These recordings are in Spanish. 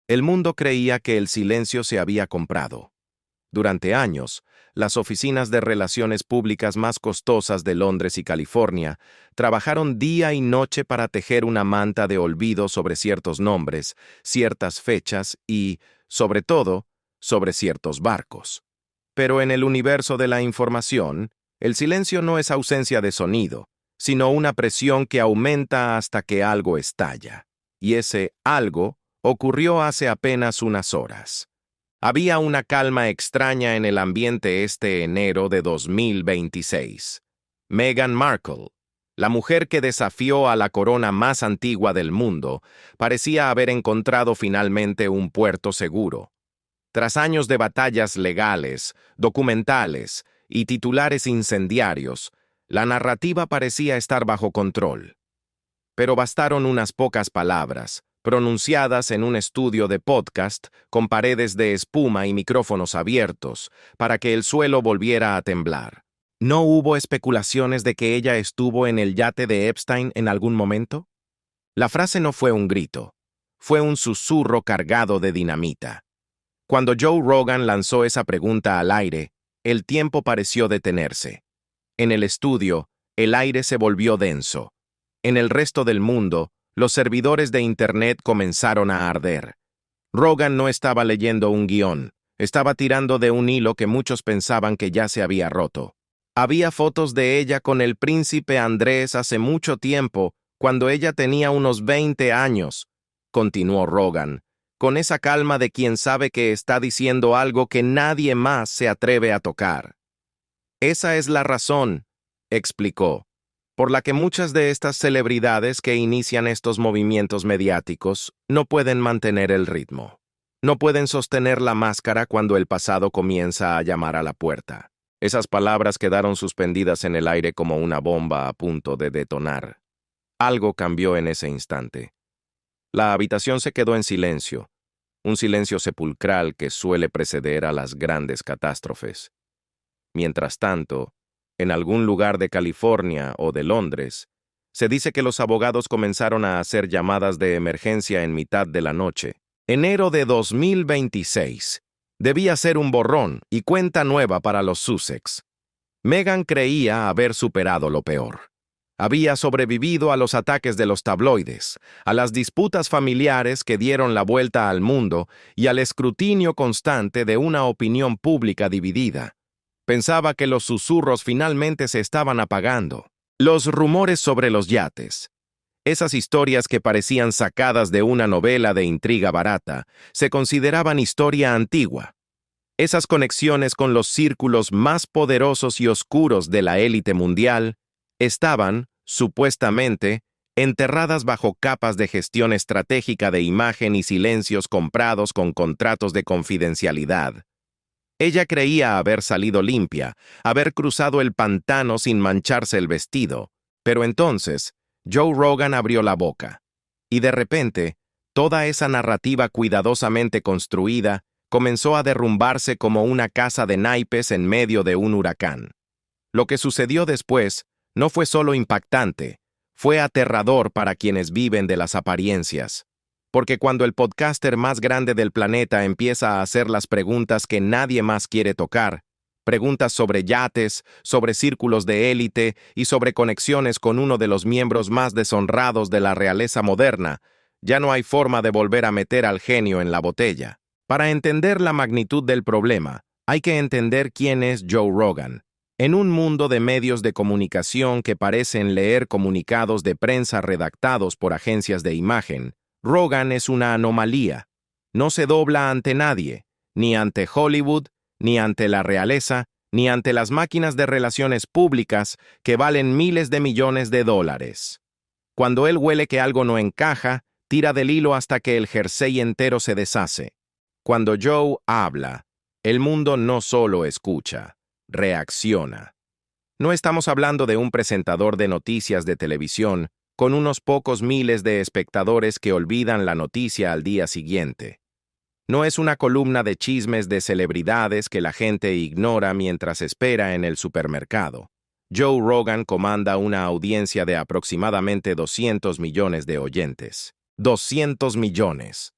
El mundo creía que el silencio se había comprado. Durante años, las oficinas de relaciones públicas más costosas de Londres y California trabajaron día y noche para tejer una manta de olvido sobre ciertos nombres, ciertas fechas y, sobre todo, sobre ciertos barcos. Pero en el universo de la información, el silencio no es ausencia de sonido, sino una presión que aumenta hasta que algo estalla. Y ese algo ocurrió hace apenas unas horas. Había una calma extraña en el ambiente este enero de 2026. Meghan Markle, la mujer que desafió a la corona más antigua del mundo, parecía haber encontrado finalmente un puerto seguro. Tras años de batallas legales, documentales y titulares incendiarios, la narrativa parecía estar bajo control. Pero bastaron unas pocas palabras, pronunciadas en un estudio de podcast con paredes de espuma y micrófonos abiertos, para que el suelo volviera a temblar. ¿No hubo especulaciones de que ella estuvo en el yate de Epstein en algún momento? La frase no fue un grito, fue un susurro cargado de dinamita. Cuando Joe Rogan lanzó esa pregunta al aire, el tiempo pareció detenerse. En el estudio, el aire se volvió denso. En el resto del mundo, los servidores de Internet comenzaron a arder. Rogan no estaba leyendo un guión, estaba tirando de un hilo que muchos pensaban que ya se había roto. Había fotos de ella con el príncipe Andrés hace mucho tiempo, cuando ella tenía unos 20 años, continuó Rogan, con esa calma de quien sabe que está diciendo algo que nadie más se atreve a tocar. Esa es la razón, explicó, por la que muchas de estas celebridades que inician estos movimientos mediáticos no pueden mantener el ritmo. No pueden sostener la máscara cuando el pasado comienza a llamar a la puerta. Esas palabras quedaron suspendidas en el aire como una bomba a punto de detonar. Algo cambió en ese instante. La habitación se quedó en silencio, un silencio sepulcral que suele preceder a las grandes catástrofes. Mientras tanto, en algún lugar de California o de Londres, se dice que los abogados comenzaron a hacer llamadas de emergencia en mitad de la noche. Enero de 2026. Debía ser un borrón y cuenta nueva para los Sussex. Meghan creía haber superado lo peor. Había sobrevivido a los ataques de los tabloides, a las disputas familiares que dieron la vuelta al mundo y al escrutinio constante de una opinión pública dividida. Pensaba que los susurros finalmente se estaban apagando. Los rumores sobre los yates. Esas historias que parecían sacadas de una novela de intriga barata, se consideraban historia antigua. Esas conexiones con los círculos más poderosos y oscuros de la élite mundial estaban, supuestamente, enterradas bajo capas de gestión estratégica de imagen y silencios comprados con contratos de confidencialidad. Ella creía haber salido limpia, haber cruzado el pantano sin mancharse el vestido, pero entonces Joe Rogan abrió la boca, y de repente, toda esa narrativa cuidadosamente construida comenzó a derrumbarse como una casa de naipes en medio de un huracán. Lo que sucedió después no fue solo impactante, fue aterrador para quienes viven de las apariencias. Porque cuando el podcaster más grande del planeta empieza a hacer las preguntas que nadie más quiere tocar, preguntas sobre yates, sobre círculos de élite y sobre conexiones con uno de los miembros más deshonrados de la realeza moderna, ya no hay forma de volver a meter al genio en la botella. Para entender la magnitud del problema, hay que entender quién es Joe Rogan. En un mundo de medios de comunicación que parecen leer comunicados de prensa redactados por agencias de imagen, Rogan es una anomalía. No se dobla ante nadie, ni ante Hollywood, ni ante la realeza, ni ante las máquinas de relaciones públicas que valen miles de millones de dólares. Cuando él huele que algo no encaja, tira del hilo hasta que el jersey entero se deshace. Cuando Joe habla, el mundo no solo escucha, reacciona. No estamos hablando de un presentador de noticias de televisión con unos pocos miles de espectadores que olvidan la noticia al día siguiente. No es una columna de chismes de celebridades que la gente ignora mientras espera en el supermercado. Joe Rogan comanda una audiencia de aproximadamente 200 millones de oyentes. 200 millones.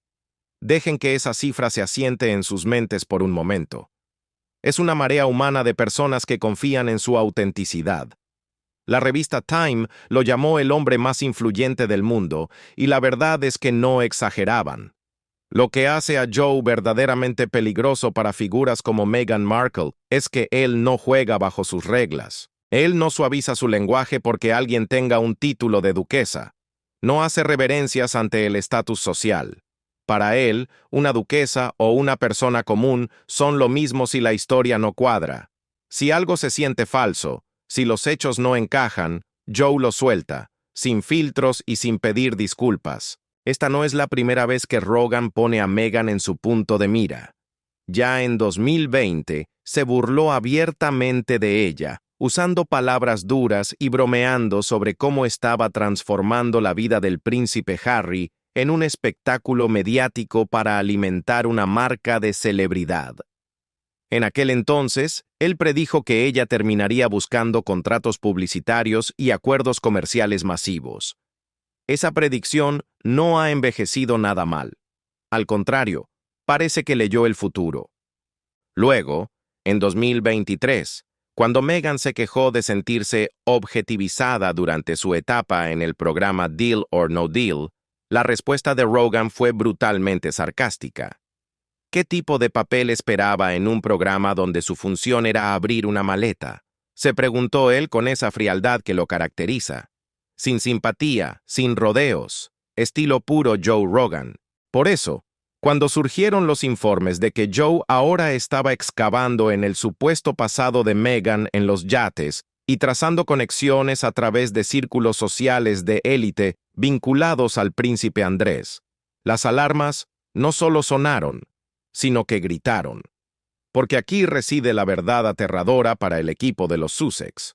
Dejen que esa cifra se asiente en sus mentes por un momento. Es una marea humana de personas que confían en su autenticidad. La revista Time lo llamó el hombre más influyente del mundo, y la verdad es que no exageraban. Lo que hace a Joe verdaderamente peligroso para figuras como Meghan Markle es que él no juega bajo sus reglas. Él no suaviza su lenguaje porque alguien tenga un título de duquesa. No hace reverencias ante el estatus social. Para él, una duquesa o una persona común son lo mismo si la historia no cuadra. Si algo se siente falso, si los hechos no encajan, Joe lo suelta, sin filtros y sin pedir disculpas. Esta no es la primera vez que Rogan pone a Meghan en su punto de mira. Ya en 2020 se burló abiertamente de ella, usando palabras duras y bromeando sobre cómo estaba transformando la vida del príncipe Harry en un espectáculo mediático para alimentar una marca de celebridad. En aquel entonces, él predijo que ella terminaría buscando contratos publicitarios y acuerdos comerciales masivos. Esa predicción no ha envejecido nada mal. Al contrario, parece que leyó el futuro. Luego, en 2023, cuando Meghan se quejó de sentirse objetivizada durante su etapa en el programa Deal or No Deal, la respuesta de Rogan fue brutalmente sarcástica. ¿Qué tipo de papel esperaba en un programa donde su función era abrir una maleta? Se preguntó él con esa frialdad que lo caracteriza. Sin simpatía, sin rodeos, estilo puro Joe Rogan. Por eso, cuando surgieron los informes de que Joe ahora estaba excavando en el supuesto pasado de Meghan en los yates y trazando conexiones a través de círculos sociales de élite vinculados al príncipe Andrés, las alarmas no solo sonaron, sino que gritaron. Porque aquí reside la verdad aterradora para el equipo de los Sussex.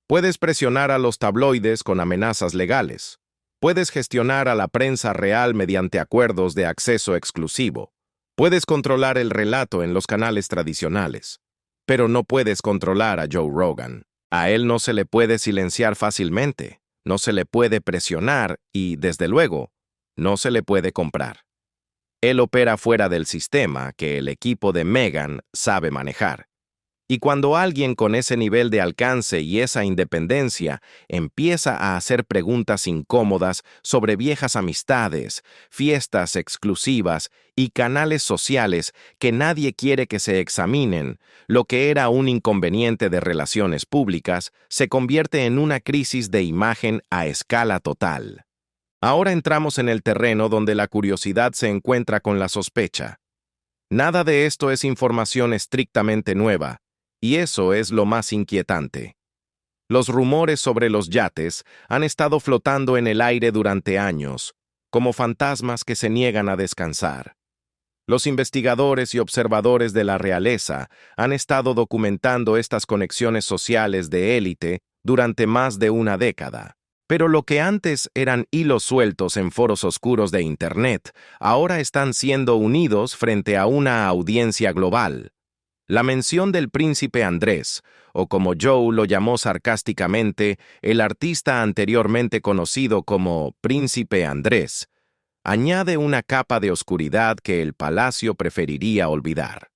Puedes presionar a los tabloides con amenazas legales. Puedes gestionar a la prensa real mediante acuerdos de acceso exclusivo. Puedes controlar el relato en los canales tradicionales. Pero no puedes controlar a Joe Rogan. A él no se le puede silenciar fácilmente, no se le puede presionar y, desde luego, no se le puede comprar. Él opera fuera del sistema que el equipo de Meghan sabe manejar. Y cuando alguien con ese nivel de alcance y esa independencia empieza a hacer preguntas incómodas sobre viejas amistades, fiestas exclusivas y canales sociales que nadie quiere que se examinen, lo que era un inconveniente de relaciones públicas se convierte en una crisis de imagen a escala total. Ahora entramos en el terreno donde la curiosidad se encuentra con la sospecha. Nada de esto es información estrictamente nueva, y eso es lo más inquietante. Los rumores sobre los yates han estado flotando en el aire durante años, como fantasmas que se niegan a descansar. Los investigadores y observadores de la realeza han estado documentando estas conexiones sociales de élite durante más de una década. Pero lo que antes eran hilos sueltos en foros oscuros de Internet, ahora están siendo unidos frente a una audiencia global. La mención del príncipe Andrés, o como Joe lo llamó sarcásticamente, el artista anteriormente conocido como Príncipe Andrés, añade una capa de oscuridad que el palacio preferiría olvidar.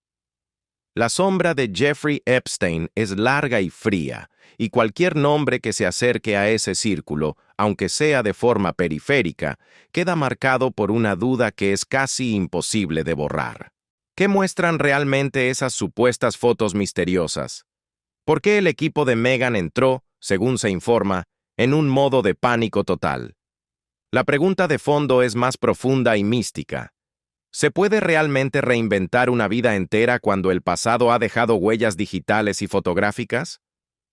La sombra de Jeffrey Epstein es larga y fría, y cualquier nombre que se acerque a ese círculo, aunque sea de forma periférica, queda marcado por una duda que es casi imposible de borrar. ¿Qué muestran realmente esas supuestas fotos misteriosas? ¿Por qué el equipo de Meghan entró, según se informa, en un modo de pánico total? La pregunta de fondo es más profunda y mística. ¿Se puede realmente reinventar una vida entera cuando el pasado ha dejado huellas digitales y fotográficas?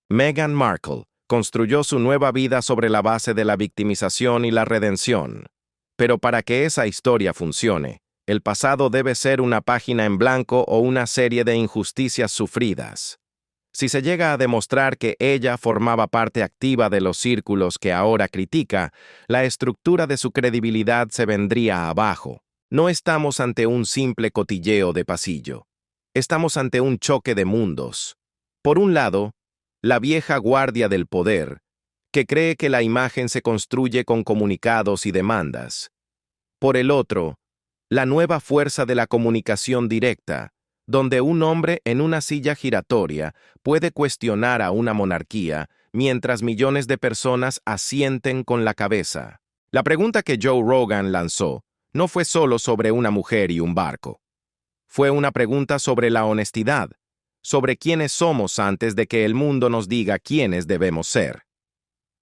Meghan Markle construyó su nueva vida sobre la base de la victimización y la redención. Pero para que esa historia funcione, el pasado debe ser una página en blanco o una serie de injusticias sufridas. Si se llega a demostrar que ella formaba parte activa de los círculos que ahora critica, la estructura de su credibilidad se vendría abajo. No estamos ante un simple cotilleo de pasillo. Estamos ante un choque de mundos. Por un lado, la vieja guardia del poder, que cree que la imagen se construye con comunicados y demandas. Por el otro, la nueva fuerza de la comunicación directa, donde un hombre en una silla giratoria puede cuestionar a una monarquía mientras millones de personas asienten con la cabeza. La pregunta que Joe Rogan lanzó no fue solo sobre una mujer y un barco. Fue una pregunta sobre la honestidad, sobre quiénes somos antes de que el mundo nos diga quiénes debemos ser.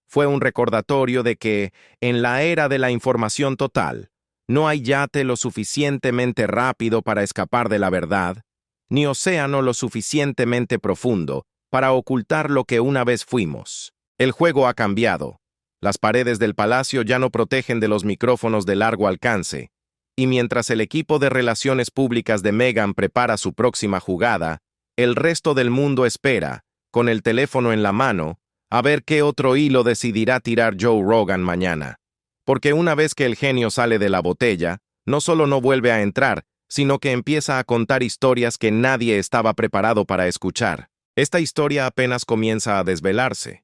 Fue un recordatorio de que, en la era de la información total, no hay yate lo suficientemente rápido para escapar de la verdad, ni océano lo suficientemente profundo para ocultar lo que una vez fuimos. El juego ha cambiado. Las paredes del palacio ya no protegen de los micrófonos de largo alcance, y mientras el equipo de relaciones públicas de Meghan prepara su próxima jugada, el resto del mundo espera, con el teléfono en la mano, a ver qué otro hilo decidirá tirar Joe Rogan mañana. Porque una vez que el genio sale de la botella, no solo no vuelve a entrar, sino que empieza a contar historias que nadie estaba preparado para escuchar. Esta historia apenas comienza a desvelarse,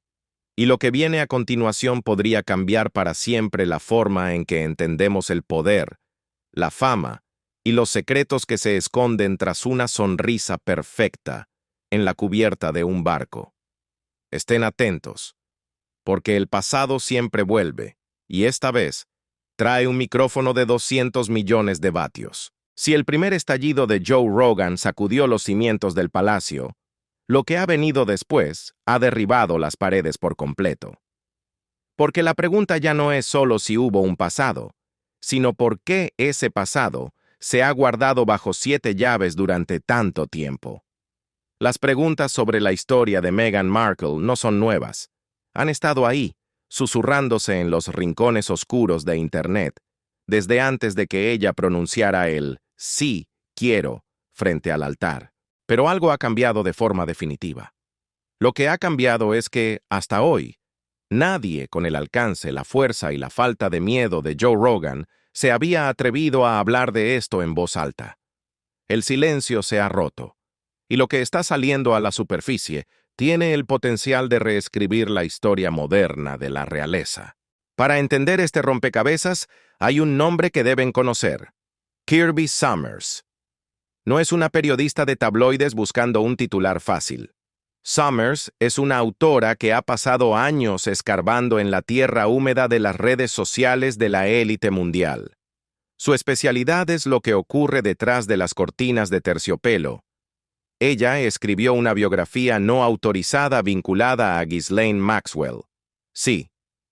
y lo que viene a continuación podría cambiar para siempre la forma en que entendemos el poder, la fama y los secretos que se esconden tras una sonrisa perfecta en la cubierta de un barco. Estén atentos, porque el pasado siempre vuelve, y esta vez trae un micrófono de 200 millones de vatios. Si el primer estallido de Joe Rogan sacudió los cimientos del palacio, lo que ha venido después ha derribado las paredes por completo. Porque la pregunta ya no es solo si hubo un pasado, sino por qué ese pasado se ha guardado bajo 7 llaves durante tanto tiempo. Las preguntas sobre la historia de Meghan Markle no son nuevas. Han estado ahí, susurrándose en los rincones oscuros de Internet, desde antes de que ella pronunciara el «sí, quiero» frente al altar. Pero algo ha cambiado de forma definitiva. Lo que ha cambiado es que, hasta hoy, nadie con el alcance, la fuerza y la falta de miedo de Joe Rogan se había atrevido a hablar de esto en voz alta. El silencio se ha roto, y lo que está saliendo a la superficie tiene el potencial de reescribir la historia moderna de la realeza. Para entender este rompecabezas, hay un nombre que deben conocer: Kirby Sommers. No es una periodista de tabloides buscando un titular fácil. Sommers es una autora que ha pasado años escarbando en la tierra húmeda de las redes sociales de la élite mundial. Su especialidad es lo que ocurre detrás de las cortinas de terciopelo. Ella escribió una biografía no autorizada vinculada a Ghislaine Maxwell. Sí,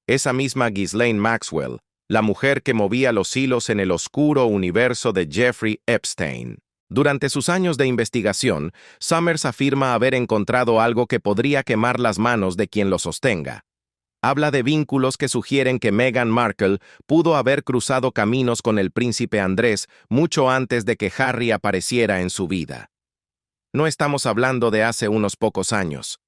esa misma Ghislaine Maxwell, la mujer que movía los hilos en el oscuro universo de Jeffrey Epstein. Durante sus años de investigación, Sommers afirma haber encontrado algo que podría quemar las manos de quien lo sostenga. Habla de vínculos que sugieren que Meghan Markle pudo haber cruzado caminos con el príncipe Andrés mucho antes de que Harry apareciera en su vida. No estamos hablando de hace unos pocos años.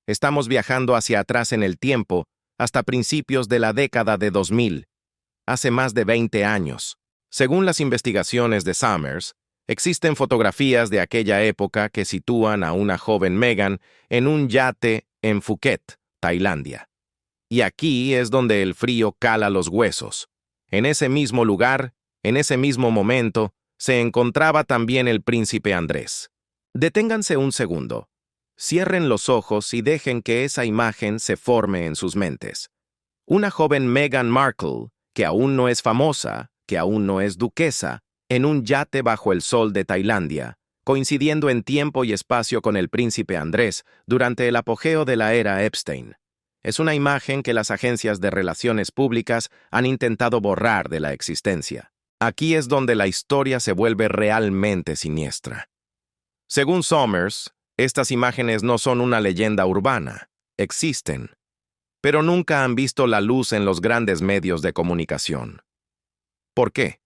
Estamos viajando hacia atrás en el tiempo, hasta principios de la década de 2000, hace más de 20 años. Según las investigaciones de Sommers, existen fotografías de aquella época que sitúan a una joven Meghan en un yate en Phuket, Tailandia. Y aquí es donde el frío cala los huesos. En ese mismo lugar, en ese mismo momento, se encontraba también el príncipe Andrés. Deténganse un segundo. Cierren los ojos y dejen que esa imagen se forme en sus mentes. Una joven Meghan Markle, que aún no es famosa, que aún no es duquesa, en un yate bajo el sol de Tailandia, coincidiendo en tiempo y espacio con el príncipe Andrés durante el apogeo de la era Epstein. Es una imagen que las agencias de relaciones públicas han intentado borrar de la existencia. Aquí es donde la historia se vuelve realmente siniestra. Según Sommers, estas imágenes no son una leyenda urbana, existen, pero nunca han visto la luz en los grandes medios de comunicación. ¿Por qué?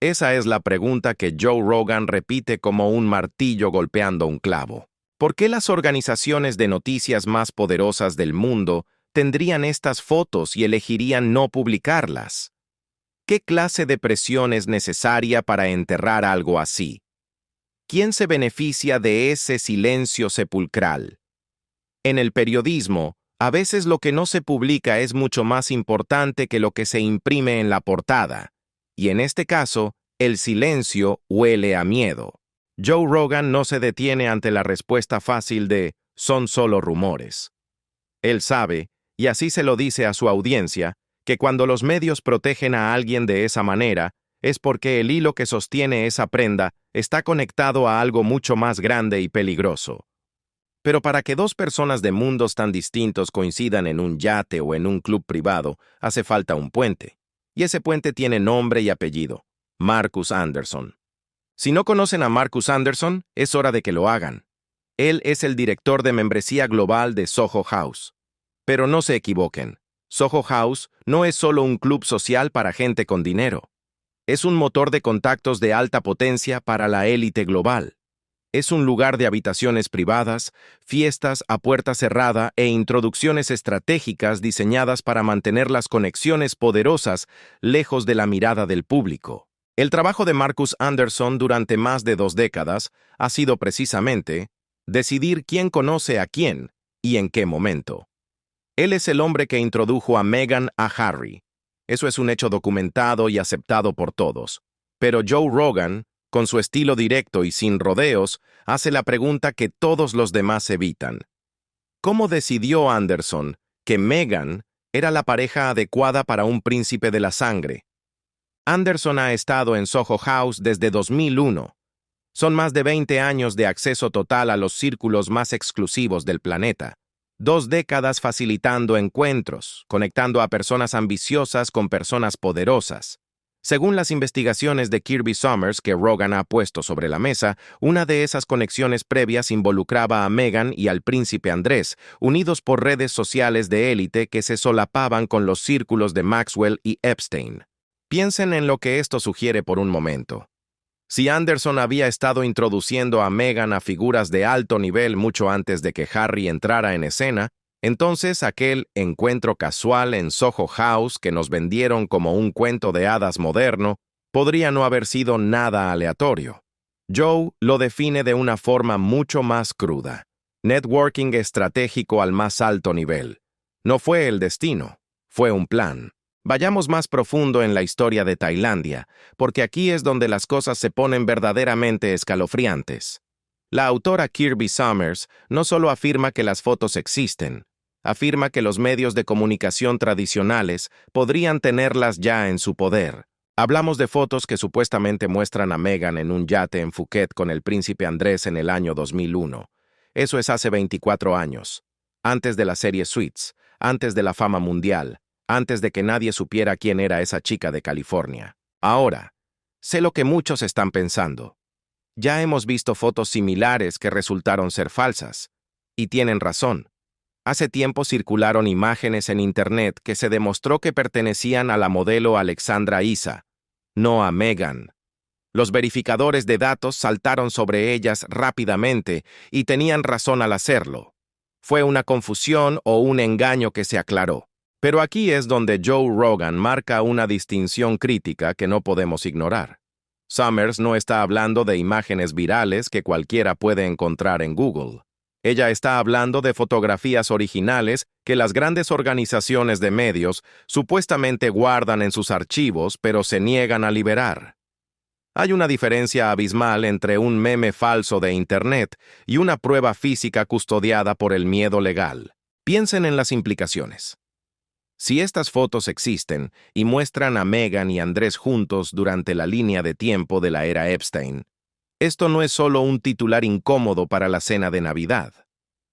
Esa es la pregunta que Joe Rogan repite como un martillo golpeando un clavo. ¿Por qué las organizaciones de noticias más poderosas del mundo tendrían estas fotos y elegirían no publicarlas? ¿Qué clase de presión es necesaria para enterrar algo así? ¿Quién se beneficia de ese silencio sepulcral? En el periodismo, a veces lo que no se publica es mucho más importante que lo que se imprime en la portada, y en este caso, El silencio huele a miedo. Joe Rogan no se detiene ante la respuesta fácil de «son solo rumores». Él sabe, y así se lo dice a su audiencia, que cuando los medios protegen a alguien de esa manera, es porque el hilo que sostiene esa prenda está conectado a algo mucho más grande y peligroso. Pero para que dos personas de mundos tan distintos coincidan en un yate o en un club privado, hace falta un puente. Y ese puente tiene nombre y apellido: Marcus Anderson. Si no conocen a Marcus Anderson, es hora de que lo hagan. Él es el director de membresía global de Soho House. Pero no se equivoquen, Soho House no es solo un club social para gente con dinero. Es un motor de contactos de alta potencia para la élite global. Es un lugar de habitaciones privadas, fiestas a puerta cerrada e introducciones estratégicas diseñadas para mantener las conexiones poderosas lejos de la mirada del público. El trabajo de Marcus Anderson durante más de 2 décadas ha sido precisamente decidir quién conoce a quién y en qué momento. Él es el hombre que introdujo a Meghan a Harry. Eso es un hecho documentado y aceptado por todos. Pero Joe Rogan, con su estilo directo y sin rodeos, hace la pregunta que todos los demás evitan. ¿Cómo decidió Anderson que Meghan era la pareja adecuada para un príncipe de la sangre? Anderson ha estado en Soho House desde 2001. Son más de 20 años de acceso total a los círculos más exclusivos del planeta. 2 décadas facilitando encuentros, conectando a personas ambiciosas con personas poderosas. Según las investigaciones de Kirby Sommers que Rogan ha puesto sobre la mesa, una de esas conexiones previas involucraba a Meghan y al príncipe Andrés, unidos por redes sociales de élite que se solapaban con los círculos de Maxwell y Epstein. Piensen en lo que esto sugiere por un momento. Si Anderson había estado introduciendo a Meghan a figuras de alto nivel mucho antes de que Harry entrara en escena, entonces aquel encuentro casual en Soho House que nos vendieron como un cuento de hadas moderno podría no haber sido nada aleatorio. Joe lo define de una forma mucho más cruda. Networking estratégico al más alto nivel. No fue el destino, fue un plan. Vayamos más profundo en la historia de Tailandia, porque aquí es donde las cosas se ponen verdaderamente escalofriantes. La autora Kirby Sommers no solo afirma que las fotos existen, afirma que los medios de comunicación tradicionales podrían tenerlas ya en su poder. Hablamos de fotos que supuestamente muestran a Meghan en un yate en Phuket con el príncipe Andrés en el año 2001. Eso es hace 24 años, antes de la serie Suits, antes de la fama mundial, antes de que nadie supiera quién era esa chica de California. Ahora, sé lo que muchos están pensando. Ya hemos visto fotos similares que resultaron ser falsas. Y tienen razón. Hace tiempo circularon imágenes en Internet que se demostró que pertenecían a la modelo Alexandra Issa, no a Meghan. Los verificadores de datos saltaron sobre ellas rápidamente y tenían razón al hacerlo. Fue una confusión o un engaño que se aclaró. Pero aquí es donde Joe Rogan marca una distinción crítica que no podemos ignorar. Sommers no está hablando de imágenes virales que cualquiera puede encontrar en Google. Ella está hablando de fotografías originales que las grandes organizaciones de medios supuestamente guardan en sus archivos, pero se niegan a liberar. Hay una diferencia abismal entre un meme falso de Internet y una prueba física custodiada por el miedo legal. Piensen en las implicaciones. Si estas fotos existen y muestran a Meghan y Andrés juntos durante la línea de tiempo de la era Epstein, esto no es solo un titular incómodo para la cena de Navidad.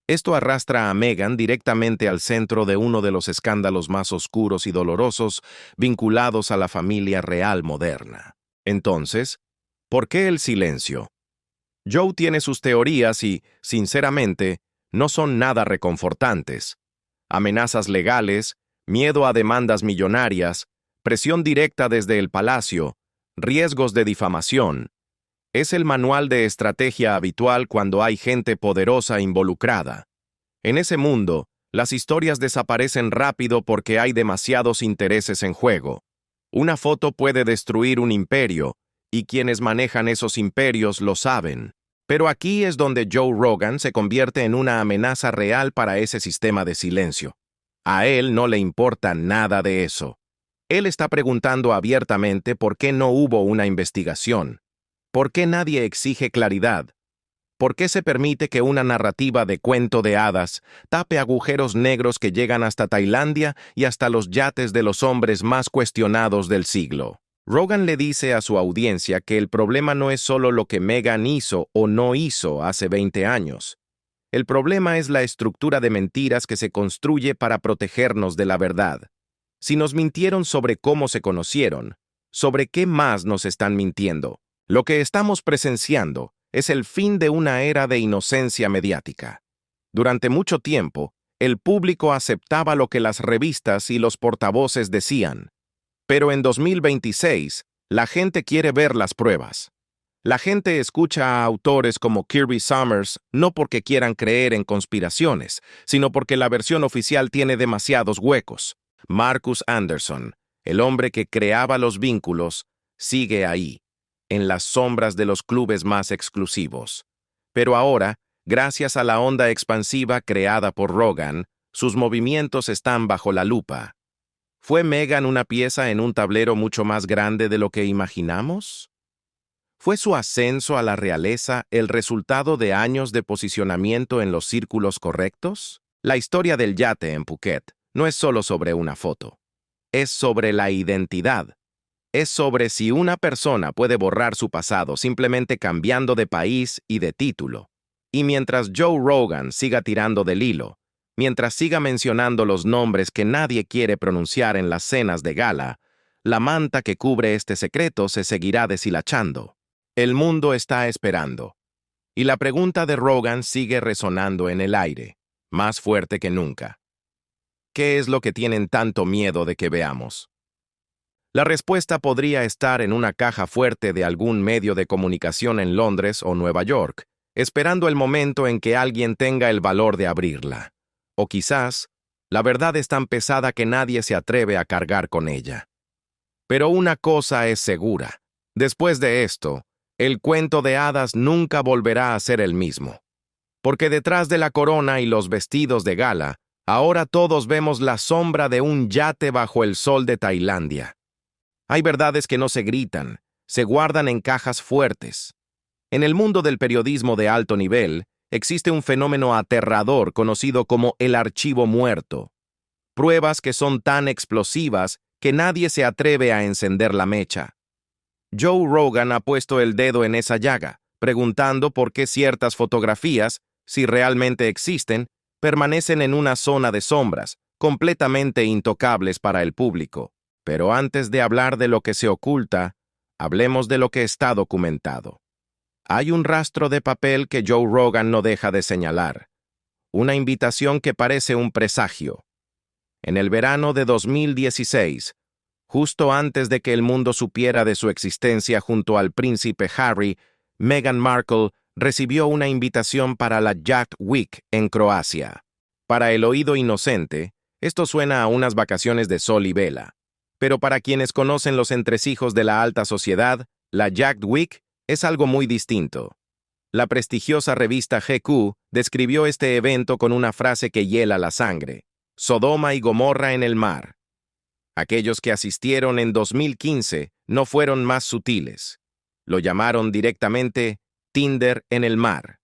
Esto arrastra a Meghan directamente al centro de uno de los escándalos más oscuros y dolorosos vinculados a la familia real moderna. Entonces, ¿por qué el silencio? Joe tiene sus teorías y, sinceramente, no son nada reconfortantes. Amenazas legales, miedo a demandas millonarias, presión directa desde el palacio, riesgos de difamación. Es el manual de estrategia habitual cuando hay gente poderosa involucrada. En ese mundo, las historias desaparecen rápido porque hay demasiados intereses en juego. Una foto puede destruir un imperio, y quienes manejan esos imperios lo saben. Pero aquí es donde Joe Rogan se convierte en una amenaza real para ese sistema de silencio. A él no le importa nada de eso. Él está preguntando abiertamente por qué no hubo una investigación, por qué nadie exige claridad, por qué se permite que una narrativa de cuento de hadas tape agujeros negros que llegan hasta Tailandia y hasta los yates de los hombres más cuestionados del siglo. Rogan le dice a su audiencia que el problema no es solo lo que Meghan hizo o no hizo hace 20 años. El problema es la estructura de mentiras que se construye para protegernos de la verdad. Si nos mintieron sobre cómo se conocieron, ¿sobre qué más nos están mintiendo? Lo que estamos presenciando es el fin de una era de inocencia mediática. Durante mucho tiempo, el público aceptaba lo que las revistas y los portavoces decían. Pero en 2026, la gente quiere ver las pruebas. La gente escucha a autores como Kirby Sommers no porque quieran creer en conspiraciones, sino porque la versión oficial tiene demasiados huecos. Marcus Anderson, el hombre que creaba los vínculos, sigue ahí, en las sombras de los clubes más exclusivos. Pero ahora, gracias a la onda expansiva creada por Rogan, sus movimientos están bajo la lupa. ¿Fue Meghan una pieza en un tablero mucho más grande de lo que imaginamos? ¿Fue su ascenso a la realeza el resultado de años de posicionamiento en los círculos correctos? La historia del yate en Phuket no es solo sobre una foto. Es sobre la identidad. Es sobre si una persona puede borrar su pasado simplemente cambiando de país y de título. Y mientras Joe Rogan siga tirando del hilo, mientras siga mencionando los nombres que nadie quiere pronunciar en las cenas de gala, la manta que cubre este secreto se seguirá deshilachando. El mundo está esperando. Y la pregunta de Rogan sigue resonando en el aire, más fuerte que nunca. ¿Qué es lo que tienen tanto miedo de que veamos? La respuesta podría estar en una caja fuerte de algún medio de comunicación en Londres o Nueva York, esperando el momento en que alguien tenga el valor de abrirla. O quizás, la verdad es tan pesada que nadie se atreve a cargar con ella. Pero una cosa es segura. Después de esto, el cuento de hadas nunca volverá a ser el mismo. Porque detrás de la corona y los vestidos de gala, ahora todos vemos la sombra de un yate bajo el sol de Tailandia. Hay verdades que no se gritan, se guardan en cajas fuertes. En el mundo del periodismo de alto nivel, existe un fenómeno aterrador conocido como el archivo muerto. Pruebas que son tan explosivas que nadie se atreve a encender la mecha. Joe Rogan ha puesto el dedo en esa llaga, preguntando por qué ciertas fotografías, si realmente existen, permanecen en una zona de sombras, completamente intocables para el público. Pero antes de hablar de lo que se oculta, hablemos de lo que está documentado. Hay un rastro de papel que Joe Rogan no deja de señalar. Una invitación que parece un presagio. En el verano de 2016, justo antes de que el mundo supiera de su existencia junto al príncipe Harry, Meghan Markle recibió una invitación para la Yacht Week en Croacia. Para el oído inocente, esto suena a unas vacaciones de sol y vela. Pero para quienes conocen los entresijos de la alta sociedad, la Yacht Week es algo muy distinto. La prestigiosa revista GQ describió este evento con una frase que hiela la sangre: Sodoma y Gomorra en el mar. Aquellos que asistieron en 2015 no fueron más sutiles. Lo llamaron directamente Tinder en el mar.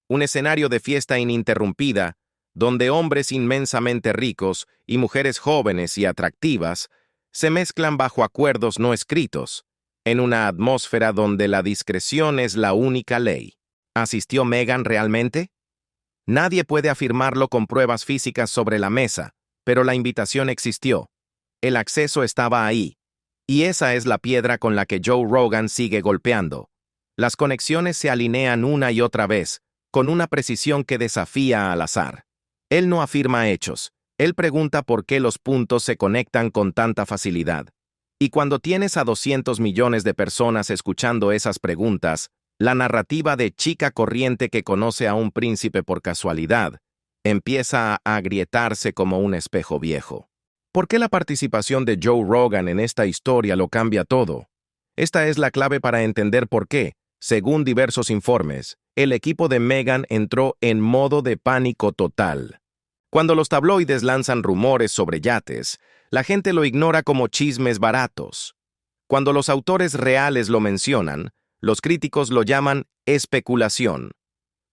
Un escenario de fiesta ininterrumpida, donde hombres inmensamente ricos y mujeres jóvenes y atractivas se mezclan bajo acuerdos no escritos, en una atmósfera donde la discreción es la única ley. ¿Asistió Meghan realmente? Nadie puede afirmarlo con pruebas físicas sobre la mesa, pero la invitación existió. El acceso estaba ahí. Y esa es la piedra con la que Joe Rogan sigue golpeando. Las conexiones se alinean una y otra vez, con una precisión que desafía al azar. Él no afirma hechos. Él pregunta por qué los puntos se conectan con tanta facilidad. Y cuando tienes a 200 millones de personas escuchando esas preguntas, la narrativa de chica corriente que conoce a un príncipe por casualidad empieza a agrietarse como un espejo viejo. ¿Por qué la participación de Joe Rogan en esta historia lo cambia todo? Esta es la clave para entender por qué, según diversos informes, el equipo de Meghan entró en modo de pánico total. Cuando los tabloides lanzan rumores sobre yates, la gente lo ignora como chismes baratos. Cuando los autores reales lo mencionan, los críticos lo llaman especulación.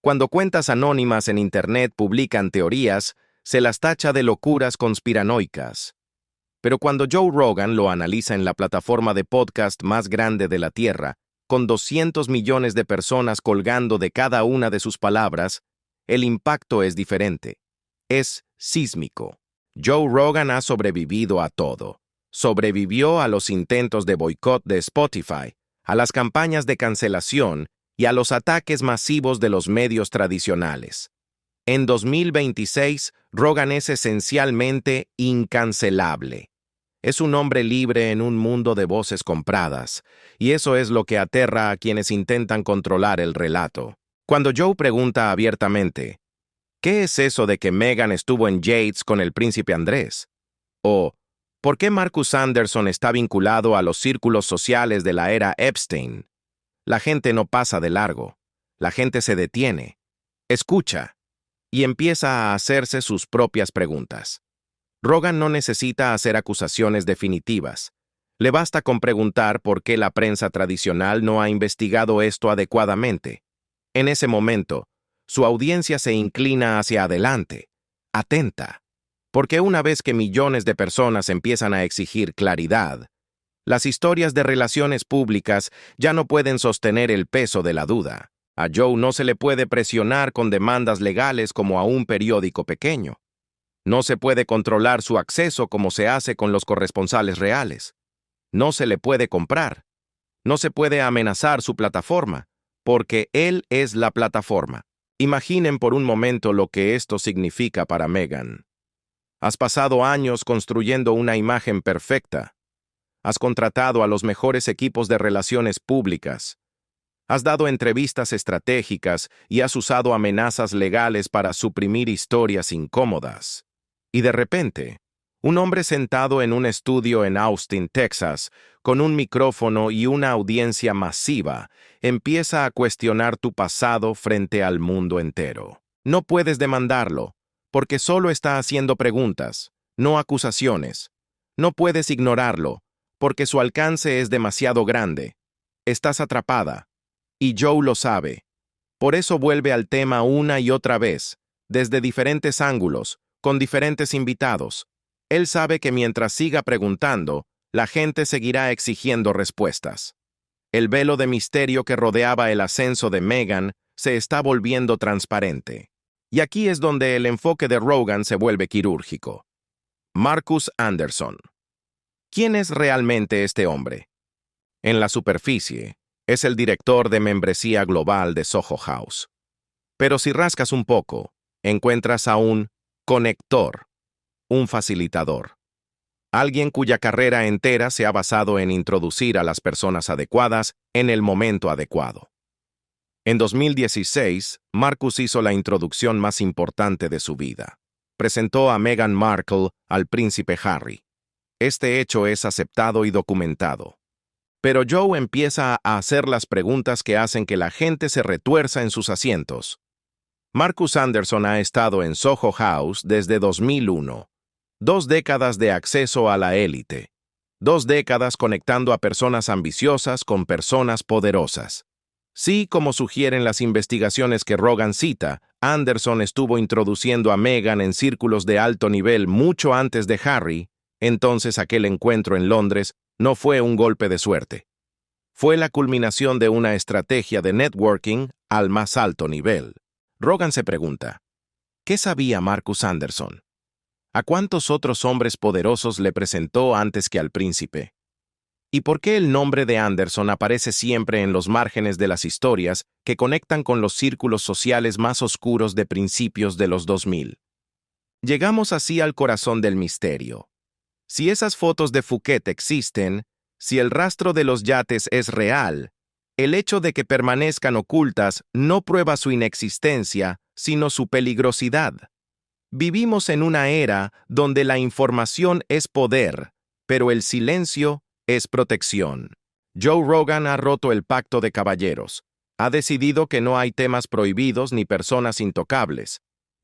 Cuando cuentas anónimas en Internet publican teorías, se las tacha de locuras conspiranoicas. Pero cuando Joe Rogan lo analiza en la plataforma de podcast más grande de la Tierra, con 200 millones de personas colgando de cada una de sus palabras, el impacto es diferente. Es sísmico. Joe Rogan ha sobrevivido a todo. Sobrevivió a los intentos de boicot de Spotify, a las campañas de cancelación y a los ataques masivos de los medios tradicionales. En 2026, Rogan es esencialmente incancelable. Es un hombre libre en un mundo de voces compradas, y eso es lo que aterra a quienes intentan controlar el relato. Cuando Joe pregunta abiertamente, ¿qué es eso de que Meghan estuvo en Yates con el príncipe Andrés? O, ¿por qué Marcus Anderson está vinculado a los círculos sociales de la era Epstein? La gente no pasa de largo. La gente se detiene, escucha, y empieza a hacerse sus propias preguntas. Rogan no necesita hacer acusaciones definitivas. Le basta con preguntar por qué la prensa tradicional no ha investigado esto adecuadamente. En ese momento, su audiencia se inclina hacia adelante, atenta, porque una vez que millones de personas empiezan a exigir claridad, las historias de relaciones públicas ya no pueden sostener el peso de la duda. A Joe no se le puede presionar con demandas legales como a un periódico pequeño. No se puede controlar su acceso como se hace con los corresponsales reales. No se le puede comprar. No se puede amenazar su plataforma, porque él es la plataforma. Imaginen por un momento lo que esto significa para Meghan. Has pasado años construyendo una imagen perfecta. Has contratado a los mejores equipos de relaciones públicas. Has dado entrevistas estratégicas y has usado amenazas legales para suprimir historias incómodas. Y de repente, un hombre sentado en un estudio en Austin, Texas, con un micrófono y una audiencia masiva, empieza a cuestionar tu pasado frente al mundo entero. No puedes demandarlo, porque solo está haciendo preguntas, no acusaciones. No puedes ignorarlo, porque su alcance es demasiado grande. Estás atrapada. Y Joe lo sabe. Por eso vuelve al tema una y otra vez, desde diferentes ángulos, con diferentes invitados. Él sabe que mientras siga preguntando, la gente seguirá exigiendo respuestas. El velo de misterio que rodeaba el ascenso de Meghan se está volviendo transparente. Y aquí es donde el enfoque de Rogan se vuelve quirúrgico. Marcus Anderson. ¿Quién es realmente este hombre? En la superficie, es el director de membresía global de Soho House. Pero si rascas un poco, encuentras a un conector, un facilitador. Alguien cuya carrera entera se ha basado en introducir a las personas adecuadas en el momento adecuado. En 2016, Marcus hizo la introducción más importante de su vida. Presentó a Meghan Markle al príncipe Harry. Este hecho es aceptado y documentado. Pero Joe empieza a hacer las preguntas que hacen que la gente se retuerza en sus asientos. Marcus Anderson ha estado en Soho House desde 2001. 2 décadas de acceso a la élite. 2 décadas conectando a personas ambiciosas con personas poderosas. Sí, como sugieren las investigaciones que Rogan cita, Anderson estuvo introduciendo a Meghan en círculos de alto nivel mucho antes de Harry, entonces aquel encuentro en Londres no fue un golpe de suerte. Fue la culminación de una estrategia de networking al más alto nivel. Rogan se pregunta, ¿qué sabía Marcus Anderson? ¿A cuántos otros hombres poderosos le presentó antes que al príncipe? ¿Y por qué el nombre de Anderson aparece siempre en los márgenes de las historias que conectan con los círculos sociales más oscuros de principios de los 2000? Llegamos así al corazón del misterio. Si esas fotos de Phuket existen, si el rastro de los yates es real, el hecho de que permanezcan ocultas no prueba su inexistencia, sino su peligrosidad. Vivimos en una era donde la información es poder, pero el silencio es protección. Joe Rogan ha roto el pacto de caballeros. Ha decidido que no hay temas prohibidos ni personas intocables.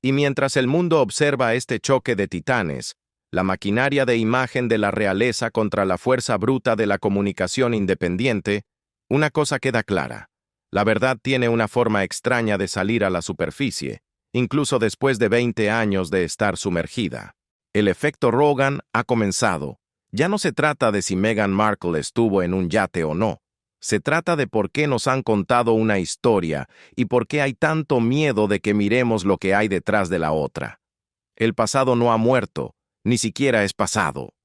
Y mientras el mundo observa este choque de titanes, la maquinaria de imagen de la realeza contra la fuerza bruta de la comunicación independiente, una cosa queda clara. La verdad tiene una forma extraña de salir a la superficie, incluso después de 20 años de estar sumergida. El efecto Rogan ha comenzado. Ya no se trata de si Meghan Markle estuvo en un yate o no. Se trata de por qué nos han contado una historia y por qué hay tanto miedo de que miremos lo que hay detrás de la otra. El pasado no ha muerto, ni siquiera es pasado.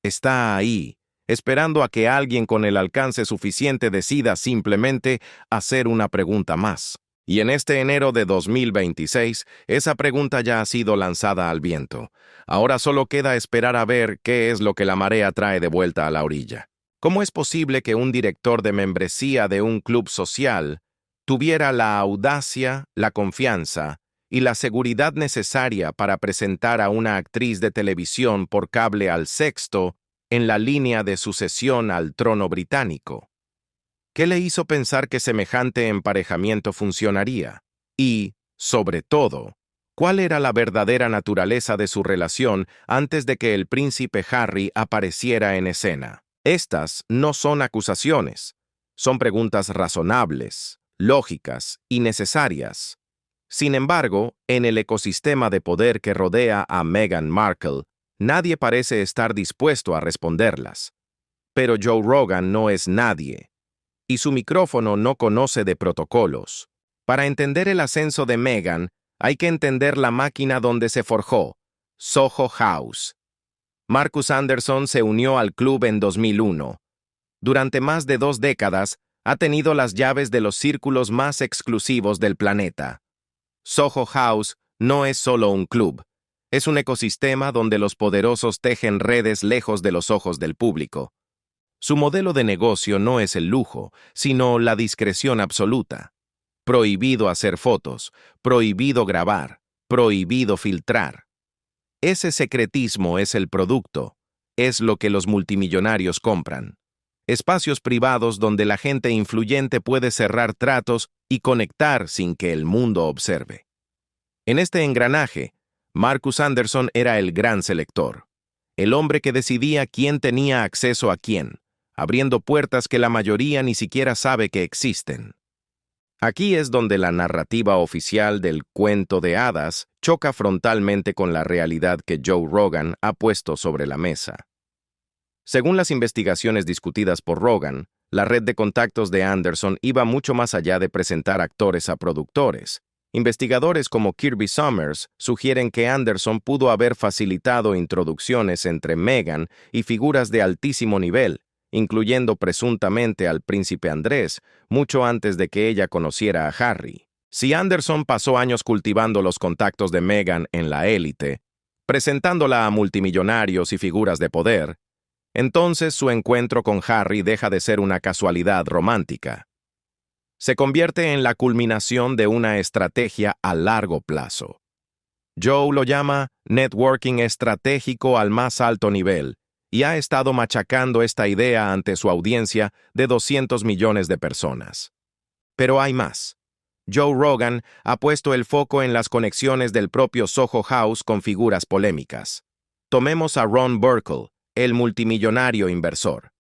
Está ahí, esperando a que alguien con el alcance suficiente decida simplemente hacer una pregunta más. Y en este enero de 2026, esa pregunta ya ha sido lanzada al viento. Ahora solo queda esperar a ver qué es lo que la marea trae de vuelta a la orilla. ¿Cómo es posible que un director de membresía de un club social tuviera la audacia, la confianza y la seguridad necesaria para presentar a una actriz de televisión por cable al sexto en la línea de sucesión al trono británico? ¿Qué le hizo pensar que semejante emparejamiento funcionaría? Y, sobre todo, ¿cuál era la verdadera naturaleza de su relación antes de que el príncipe Harry apareciera en escena? Estas no son acusaciones, son preguntas razonables, lógicas y necesarias. Sin embargo, en el ecosistema de poder que rodea a Meghan Markle, nadie parece estar dispuesto a responderlas. Pero Joe Rogan no es nadie, y su micrófono no conoce de protocolos. Para entender el ascenso de Meghan, hay que entender la máquina donde se forjó, Soho House. Marcus Anderson se unió al club en 2001. Durante más de 2 décadas, ha tenido las llaves de los círculos más exclusivos del planeta. Soho House no es solo un club, es un ecosistema donde los poderosos tejen redes lejos de los ojos del público. Su modelo de negocio no es el lujo, sino la discreción absoluta. Prohibido hacer fotos, prohibido grabar, prohibido filtrar. Ese secretismo es el producto, es lo que los multimillonarios compran. Espacios privados donde la gente influyente puede cerrar tratos y conectar sin que el mundo observe. En este engranaje, Marcus Anderson era el gran selector, el hombre que decidía quién tenía acceso a quién, abriendo puertas que la mayoría ni siquiera sabe que existen. Aquí es donde la narrativa oficial del cuento de hadas choca frontalmente con la realidad que Joe Rogan ha puesto sobre la mesa. Según las investigaciones discutidas por Rogan, la red de contactos de Anderson iba mucho más allá de presentar actores a productores. Investigadores como Kirby Sommers sugieren que Anderson pudo haber facilitado introducciones entre Meghan y figuras de altísimo nivel, incluyendo presuntamente al príncipe Andrés, mucho antes de que ella conociera a Harry. Si Anderson pasó años cultivando los contactos de Meghan en la élite, presentándola a multimillonarios y figuras de poder, entonces su encuentro con Harry deja de ser una casualidad romántica. Se convierte en la culminación de una estrategia a largo plazo. Joe lo llama networking estratégico al más alto nivel, y ha estado machacando esta idea ante su audiencia de 200 millones de personas. Pero hay más. Joe Rogan ha puesto el foco en las conexiones del propio Soho House con figuras polémicas. Tomemos a Ron Burkle, el multimillonario inversor.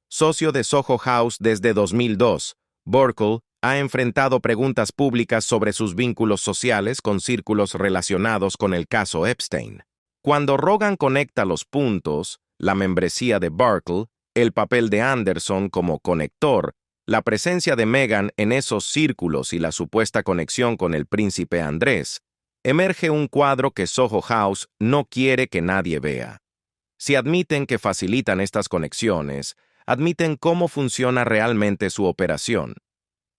Socio de Soho House desde 2002, Burkle ha enfrentado preguntas públicas sobre sus vínculos sociales con círculos relacionados con el caso Epstein. Cuando Rogan conecta los puntos, la membresía de Burkle, el papel de Anderson como conector, la presencia de Meghan en esos círculos y la supuesta conexión con el príncipe Andrés, emerge un cuadro que Soho House no quiere que nadie vea. Si admiten que facilitan estas conexiones, admiten cómo funciona realmente su operación.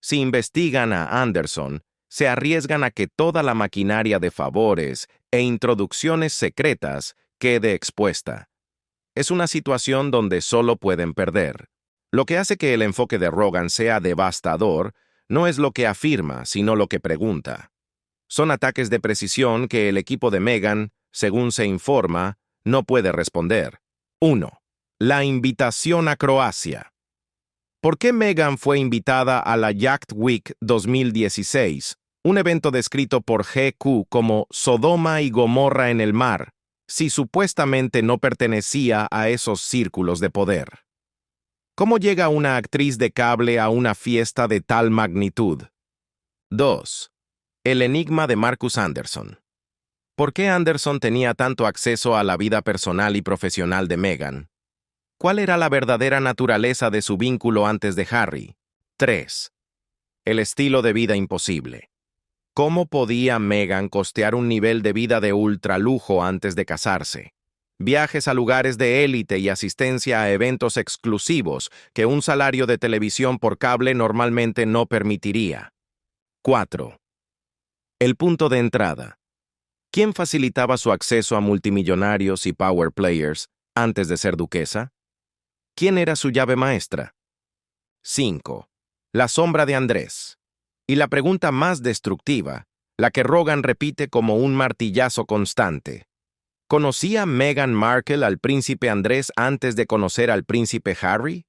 Si investigan a Anderson, se arriesgan a que toda la maquinaria de favores e introducciones secretas quede expuesta. Es una situación donde solo pueden perder. Lo que hace que el enfoque de Rogan sea devastador no es lo que afirma, sino lo que pregunta. Son ataques de precisión que el equipo de Meghan, según se informa, no puede responder. 1. La invitación a Croacia. ¿Por qué Meghan fue invitada a la Yacht Week 2016, Un evento descrito por GQ como Sodoma y Gomorra en el mar, si supuestamente no pertenecía a esos círculos de poder. ¿Cómo llega una actriz de cable a una fiesta de tal magnitud? 2. El enigma de Marcus Anderson. ¿Por qué Anderson tenía tanto acceso a la vida personal y profesional de Meghan? ¿Cuál era la verdadera naturaleza de su vínculo antes de Harry? 3. El estilo de vida imposible. ¿Cómo podía Meghan costear un nivel de vida de ultralujo antes de casarse? Viajes a lugares de élite y asistencia a eventos exclusivos que un salario de televisión por cable normalmente no permitiría. 4. El punto de entrada. ¿Quién facilitaba su acceso a multimillonarios y power players antes de ser duquesa? ¿Quién era su llave maestra? 5. La sombra de Andrés. Y la pregunta más destructiva, la que Rogan repite como un martillazo constante. ¿Conocía Meghan Markle al príncipe Andrés antes de conocer al príncipe Harry?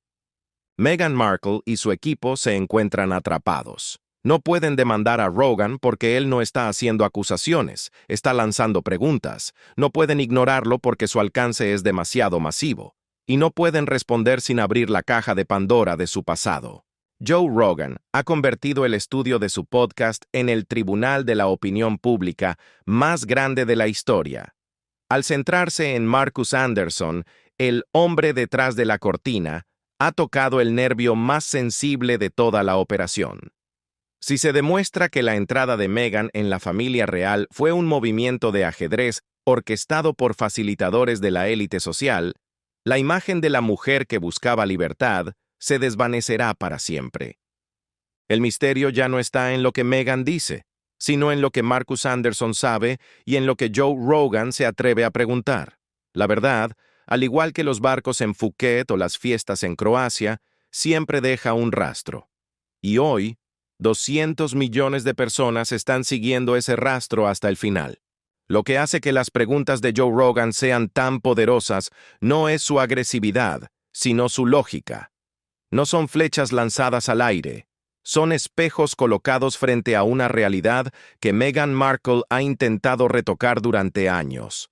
Meghan Markle y su equipo se encuentran atrapados. No pueden demandar a Rogan porque él no está haciendo acusaciones, está lanzando preguntas. No pueden ignorarlo porque su alcance es demasiado masivo. Y no pueden responder sin abrir la caja de Pandora de su pasado. Joe Rogan ha convertido el estudio de su podcast en el tribunal de la opinión pública más grande de la historia. Al centrarse en Marcus Anderson, el hombre detrás de la cortina, ha tocado el nervio más sensible de toda la operación. Si se demuestra que la entrada de Meghan en la familia real fue un movimiento de ajedrez orquestado por facilitadores de la élite social, la imagen de la mujer que buscaba libertad se desvanecerá para siempre. El misterio ya no está en lo que Meghan dice, sino en lo que Marcus Anderson sabe y en lo que Joe Rogan se atreve a preguntar. La verdad, al igual que los barcos en Phuket o las fiestas en Croacia, siempre deja un rastro. Y hoy, 200 millones de personas están siguiendo ese rastro hasta el final. Lo que hace que las preguntas de Joe Rogan sean tan poderosas no es su agresividad, sino su lógica. No son flechas lanzadas al aire, son espejos colocados frente a una realidad que Meghan Markle ha intentado retocar durante años.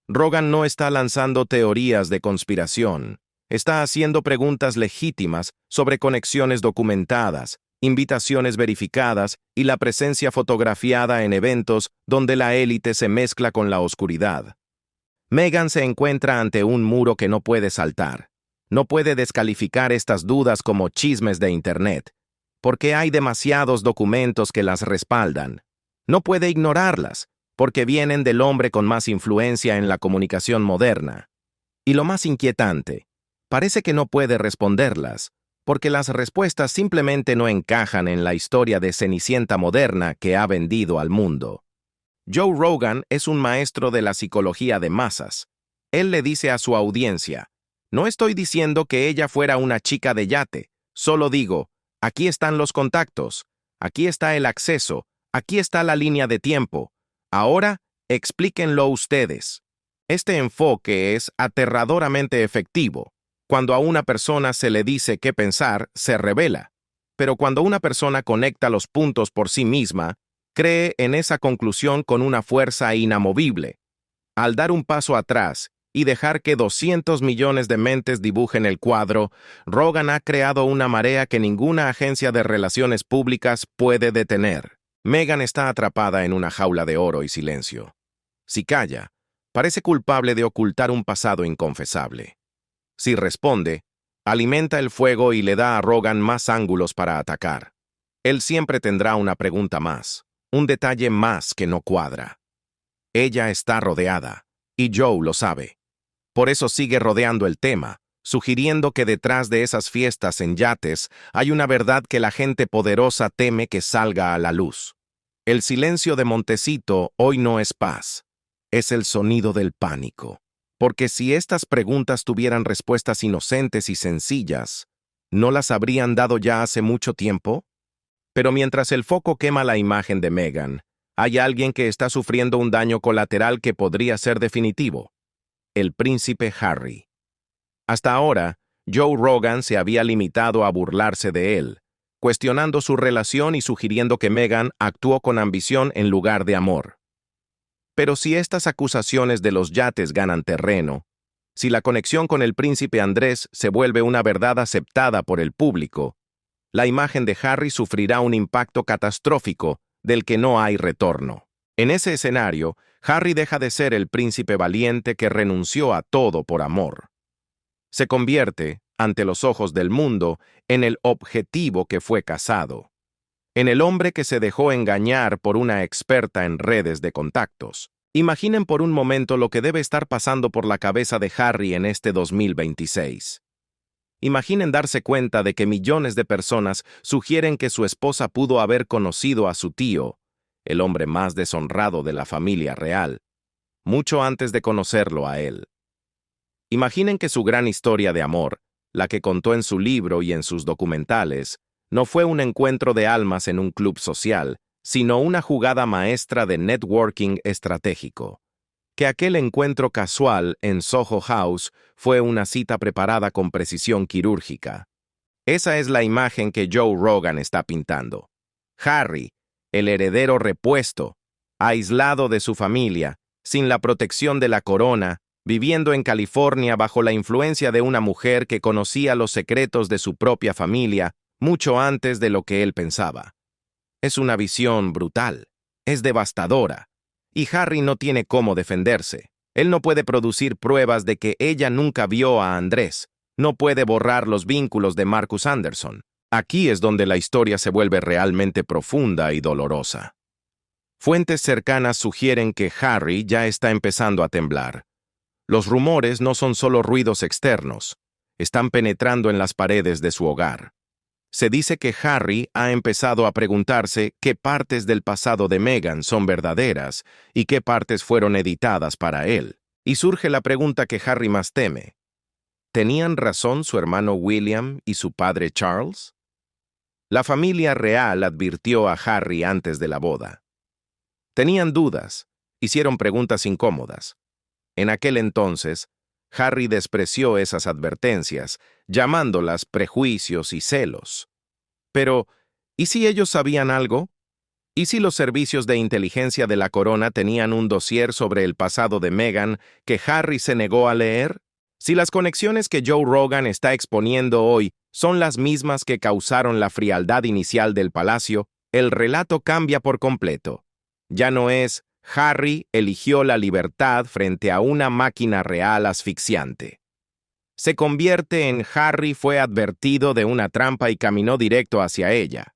Rogan no está lanzando teorías de conspiración, está haciendo preguntas legítimas sobre conexiones documentadas, invitaciones verificadas y la presencia fotografiada en eventos donde la élite se mezcla con la oscuridad. Meghan se encuentra ante un muro que no puede saltar. No puede descalificar estas dudas como chismes de Internet, porque hay demasiados documentos que las respaldan. No puede ignorarlas, porque vienen del hombre con más influencia en la comunicación moderna. Y lo más inquietante, parece que no puede responderlas, porque las respuestas simplemente no encajan en la historia de Cenicienta moderna que ha vendido al mundo. Joe Rogan es un maestro de la psicología de masas. Él le dice a su audiencia, no estoy diciendo que ella fuera una chica de yate, solo digo, aquí están los contactos, aquí está el acceso, aquí está la línea de tiempo. Ahora, explíquenlo ustedes. Este enfoque es aterradoramente efectivo. Cuando a una persona se le dice qué pensar, se revela. Pero cuando una persona conecta los puntos por sí misma, cree en esa conclusión con una fuerza inamovible. Al dar un paso atrás y dejar que 200 millones de mentes dibujen el cuadro, Rogan ha creado una marea que ninguna agencia de relaciones públicas puede detener. Meghan está atrapada en una jaula de oro y silencio. Si calla, parece culpable de ocultar un pasado inconfesable. Si responde, alimenta el fuego y le da a Rogan más ángulos para atacar. Él siempre tendrá una pregunta más, un detalle más que no cuadra. Ella está rodeada, y Joe lo sabe. Por eso sigue rodeando el tema, sugiriendo que detrás de esas fiestas en yates hay una verdad que la gente poderosa teme que salga a la luz. El silencio de Montecito hoy no es paz, es el sonido del pánico. Porque si estas preguntas tuvieran respuestas inocentes y sencillas, ¿no las habrían dado ya hace mucho tiempo? Pero mientras el foco quema la imagen de Meghan, hay alguien que está sufriendo un daño colateral que podría ser definitivo. El príncipe Harry. Hasta ahora, Joe Rogan se había limitado a burlarse de él, cuestionando su relación y sugiriendo que Meghan actuó con ambición en lugar de amor. Pero si estas acusaciones de los yates ganan terreno, si la conexión con el príncipe Andrés se vuelve una verdad aceptada por el público, la imagen de Harry sufrirá un impacto catastrófico del que no hay retorno. En ese escenario, Harry deja de ser el príncipe valiente que renunció a todo por amor. Se convierte, ante los ojos del mundo, en el objetivo que fue cazado, en el hombre que se dejó engañar por una experta en redes de contactos. Imaginen por un momento lo que debe estar pasando por la cabeza de Harry en este 2026. Imaginen darse cuenta de que millones de personas sugieren que su esposa pudo haber conocido a su tío, el hombre más deshonrado de la familia real, mucho antes de conocerlo a él. Imaginen que su gran historia de amor, la que contó en su libro y en sus documentales, no fue un encuentro de almas en un club social, sino una jugada maestra de networking estratégico. Que aquel encuentro casual en Soho House fue una cita preparada con precisión quirúrgica. Esa es la imagen que Joe Rogan está pintando. Harry, el heredero repuesto, aislado de su familia, sin la protección de la corona, viviendo en California bajo la influencia de una mujer que conocía los secretos de su propia familia mucho antes de lo que él pensaba. Es una visión brutal, es devastadora, y Harry no tiene cómo defenderse. Él no puede producir pruebas de que ella nunca vio a Andrés, no puede borrar los vínculos de Marcus Anderson. Aquí es donde la historia se vuelve realmente profunda y dolorosa. Fuentes cercanas sugieren que Harry ya está empezando a temblar. Los rumores no son solo ruidos externos, están penetrando en las paredes de su hogar. Se dice que Harry ha empezado a preguntarse qué partes del pasado de Meghan son verdaderas y qué partes fueron editadas para él. Y surge la pregunta que Harry más teme. ¿Tenían razón su hermano William y su padre Charles? La familia real advirtió a Harry antes de la boda. Tenían dudas, hicieron preguntas incómodas. En aquel entonces, Harry despreció esas advertencias, llamándolas prejuicios y celos. Pero, ¿y si ellos sabían algo? ¿Y si los servicios de inteligencia de la corona tenían un dossier sobre el pasado de Meghan que Harry se negó a leer? Si las conexiones que Joe Rogan está exponiendo hoy son las mismas que causaron la frialdad inicial del palacio, el relato cambia por completo. Ya no es Harry eligió la libertad frente a una máquina real asfixiante. Se convierte en Harry fue advertido de una trampa y caminó directo hacia ella.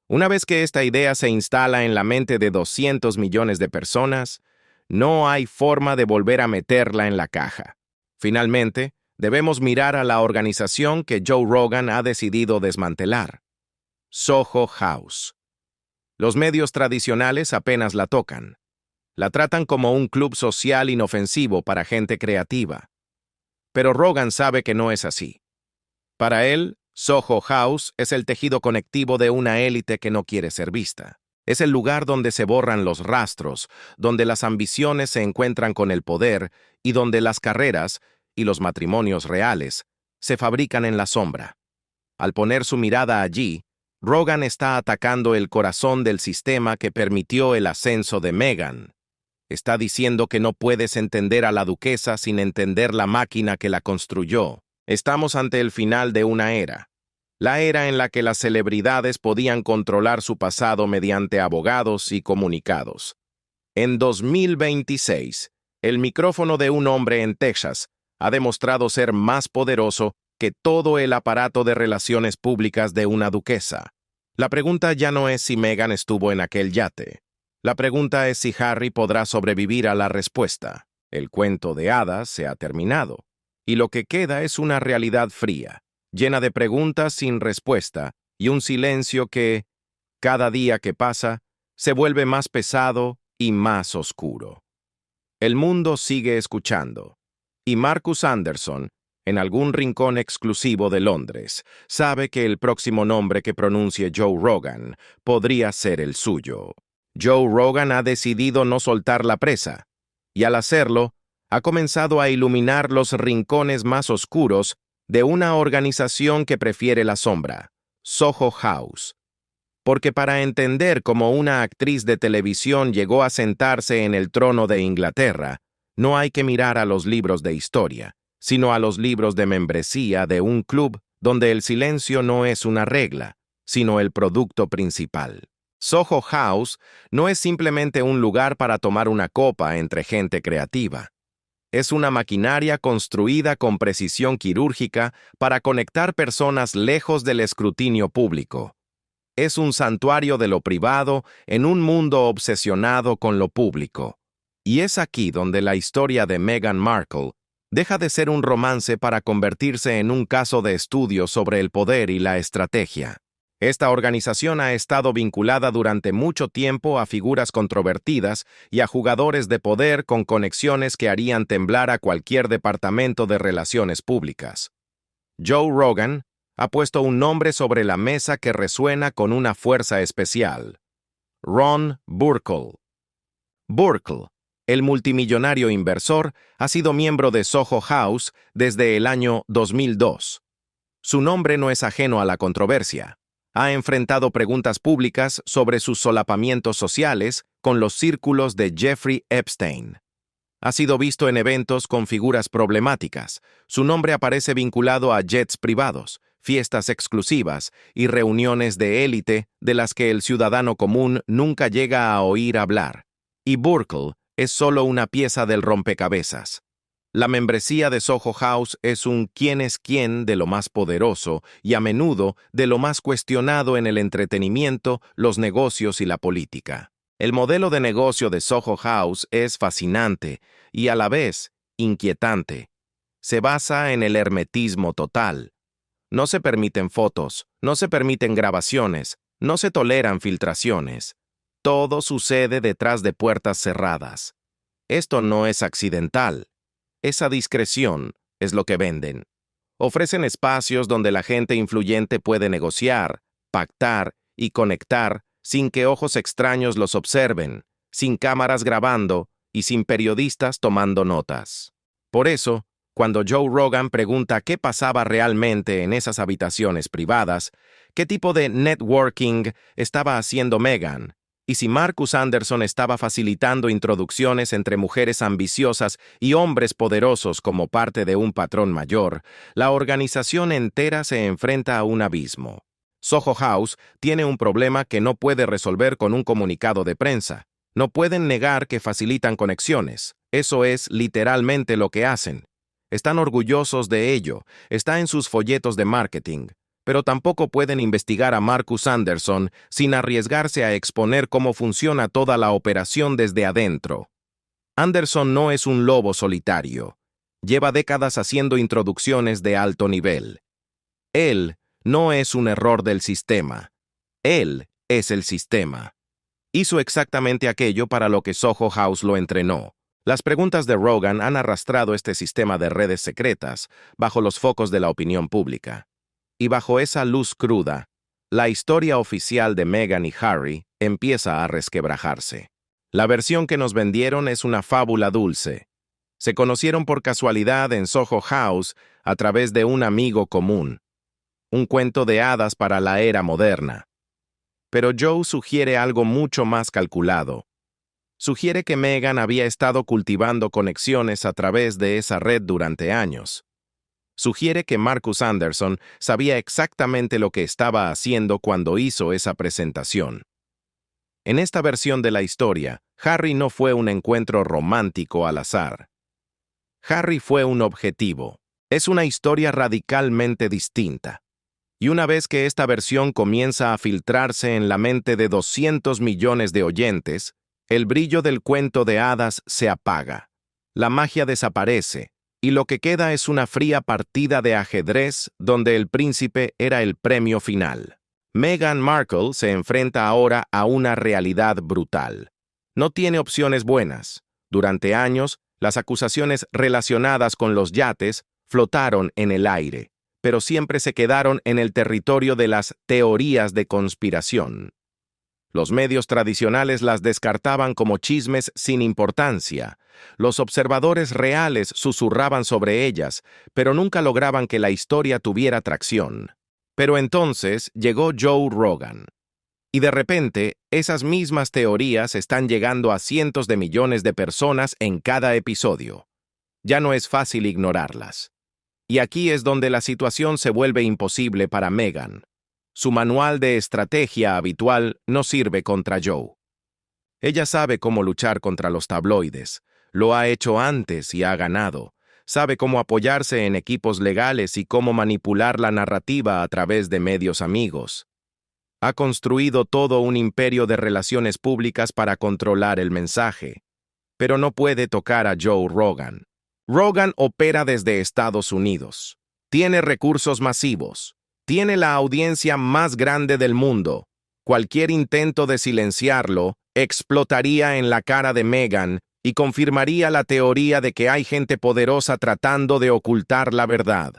Una vez que esta idea se instala en la mente de 200 millones de personas, no hay forma de volver a meterla en la caja. Finalmente, debemos mirar a la organización que Joe Rogan ha decidido desmantelar. Soho House. Los medios tradicionales apenas la tocan. La tratan como un club social inofensivo para gente creativa. Pero Rogan sabe que no es así. Para él, Soho House es el tejido conectivo de una élite que no quiere ser vista. Es el lugar donde se borran los rastros, donde las ambiciones se encuentran con el poder y donde las carreras y los matrimonios reales se fabrican en la sombra. Al poner su mirada allí, Rogan está atacando el corazón del sistema que permitió el ascenso de Meghan. Está diciendo que no puedes entender a la duquesa sin entender la máquina que la construyó. Estamos ante el final de una era. La era en la que las celebridades podían controlar su pasado mediante abogados y comunicados. En 2026, el micrófono de un hombre en Texas ha demostrado ser más poderoso que todo el aparato de relaciones públicas de una duquesa. La pregunta ya no es si Meghan estuvo en aquel yate. La pregunta es si Harry podrá sobrevivir a la respuesta. El cuento de hadas se ha terminado, y lo que queda es una realidad fría, llena de preguntas sin respuesta y un silencio que, cada día que pasa, se vuelve más pesado y más oscuro. El mundo sigue escuchando, y Marcus Anderson, en algún rincón exclusivo de Londres, sabe que el próximo nombre que pronuncie Joe Rogan podría ser el suyo. Joe Rogan ha decidido no soltar la presa, y al hacerlo, ha comenzado a iluminar los rincones más oscuros de una organización que prefiere la sombra, Soho House. Porque para entender cómo una actriz de televisión llegó a sentarse en el trono de Inglaterra, no hay que mirar a los libros de historia, sino a los libros de membresía de un club donde el silencio no es una regla, sino el producto principal. Soho House no es simplemente un lugar para tomar una copa entre gente creativa. Es una maquinaria construida con precisión quirúrgica para conectar personas lejos del escrutinio público. Es un santuario de lo privado en un mundo obsesionado con lo público. Y es aquí donde la historia de Meghan Markle deja de ser un romance para convertirse en un caso de estudio sobre el poder y la estrategia. Esta organización ha estado vinculada durante mucho tiempo a figuras controvertidas y a jugadores de poder con conexiones que harían temblar a cualquier departamento de relaciones públicas. Joe Rogan ha puesto un nombre sobre la mesa que resuena con una fuerza especial. Ron Burkle. Burkle, el multimillonario inversor, ha sido miembro de Soho House desde el año 2002. Su nombre no es ajeno a la controversia. Ha enfrentado preguntas públicas sobre sus solapamientos sociales con los círculos de Jeffrey Epstein. Ha sido visto en eventos con figuras problemáticas. Su nombre aparece vinculado a jets privados, fiestas exclusivas y reuniones de élite de las que el ciudadano común nunca llega a oír hablar. Y Burkle es solo una pieza del rompecabezas. La membresía de Soho House es un quién es quién de lo más poderoso y a menudo de lo más cuestionado en el entretenimiento, los negocios y la política. El modelo de negocio de Soho House es fascinante y a la vez inquietante. Se basa en el hermetismo total. No se permiten fotos, no se permiten grabaciones, no se toleran filtraciones. Todo sucede detrás de puertas cerradas. Esto no es accidental. Esa discreción es lo que venden. Ofrecen espacios donde la gente influyente puede negociar, pactar y conectar sin que ojos extraños los observen, sin cámaras grabando y sin periodistas tomando notas. Por eso, cuando Joe Rogan pregunta qué pasaba realmente en esas habitaciones privadas, qué tipo de networking estaba haciendo Meghan, y si Marcus Anderson estaba facilitando introducciones entre mujeres ambiciosas y hombres poderosos como parte de un patrón mayor, la organización entera se enfrenta a un abismo. Soho House tiene un problema que no puede resolver con un comunicado de prensa. No pueden negar que facilitan conexiones. Eso es literalmente lo que hacen. Están orgullosos de ello, está en sus folletos de marketing, pero tampoco pueden investigar a Marcus Anderson sin arriesgarse a exponer cómo funciona toda la operación desde adentro. Anderson no es un lobo solitario. Lleva décadas haciendo introducciones de alto nivel. Él no es un error del sistema. Él es el sistema. Hizo exactamente aquello para lo que Soho House lo entrenó. Las preguntas de Rogan han arrastrado este sistema de redes secretas bajo los focos de la opinión pública. Y bajo esa luz cruda, la historia oficial de Meghan y Harry empieza a resquebrajarse. La versión que nos vendieron es una fábula dulce. Se conocieron por casualidad en Soho House a través de un amigo común. Un cuento de hadas para la era moderna. Pero Joe sugiere algo mucho más calculado. Sugiere que Meghan había estado cultivando conexiones a través de esa red durante años. Sugiere que Marcus Anderson sabía exactamente lo que estaba haciendo cuando hizo esa presentación. En esta versión de la historia, Harry no fue un encuentro romántico al azar. Harry fue un objetivo. Es una historia radicalmente distinta. Y una vez que esta versión comienza a filtrarse en la mente de 200 millones de oyentes, el brillo del cuento de hadas se apaga. La magia desaparece, y lo que queda es una fría partida de ajedrez donde el príncipe era el premio final. Meghan Markle se enfrenta ahora a una realidad brutal. No tiene opciones buenas. Durante años, las acusaciones relacionadas con los yates flotaron en el aire, pero siempre se quedaron en el territorio de las teorías de conspiración. Los medios tradicionales las descartaban como chismes sin importancia. Los observadores reales susurraban sobre ellas, pero nunca lograban que la historia tuviera tracción. Pero entonces llegó Joe Rogan. Y de repente, esas mismas teorías están llegando a cientos de millones de personas en cada episodio. Ya no es fácil ignorarlas. Y aquí es donde la situación se vuelve imposible para Meghan. Su manual de estrategia habitual no sirve contra Joe. Ella sabe cómo luchar contra los tabloides. Lo ha hecho antes y ha ganado. Sabe cómo apoyarse en equipos legales y cómo manipular la narrativa a través de medios amigos. Ha construido todo un imperio de relaciones públicas para controlar el mensaje. Pero no puede tocar a Joe Rogan. Rogan opera desde Estados Unidos. Tiene recursos masivos. Tiene la audiencia más grande del mundo. Cualquier intento de silenciarlo explotaría en la cara de Meghan y confirmaría la teoría de que hay gente poderosa tratando de ocultar la verdad.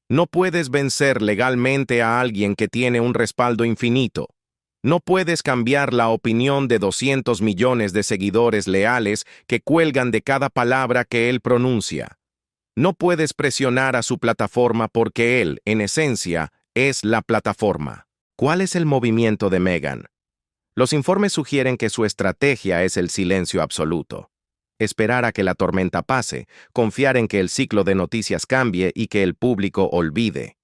No puedes vencer legalmente a alguien que tiene un respaldo infinito. No puedes cambiar la opinión de 200 millones de seguidores leales que cuelgan de cada palabra que él pronuncia. No puedes presionar a su plataforma porque él, en esencia, es la plataforma. ¿Cuál es el movimiento de Meghan? Los informes sugieren que su estrategia es el silencio absoluto. Esperar a que la tormenta pase, confiar en que el ciclo de noticias cambie y que el público olvide.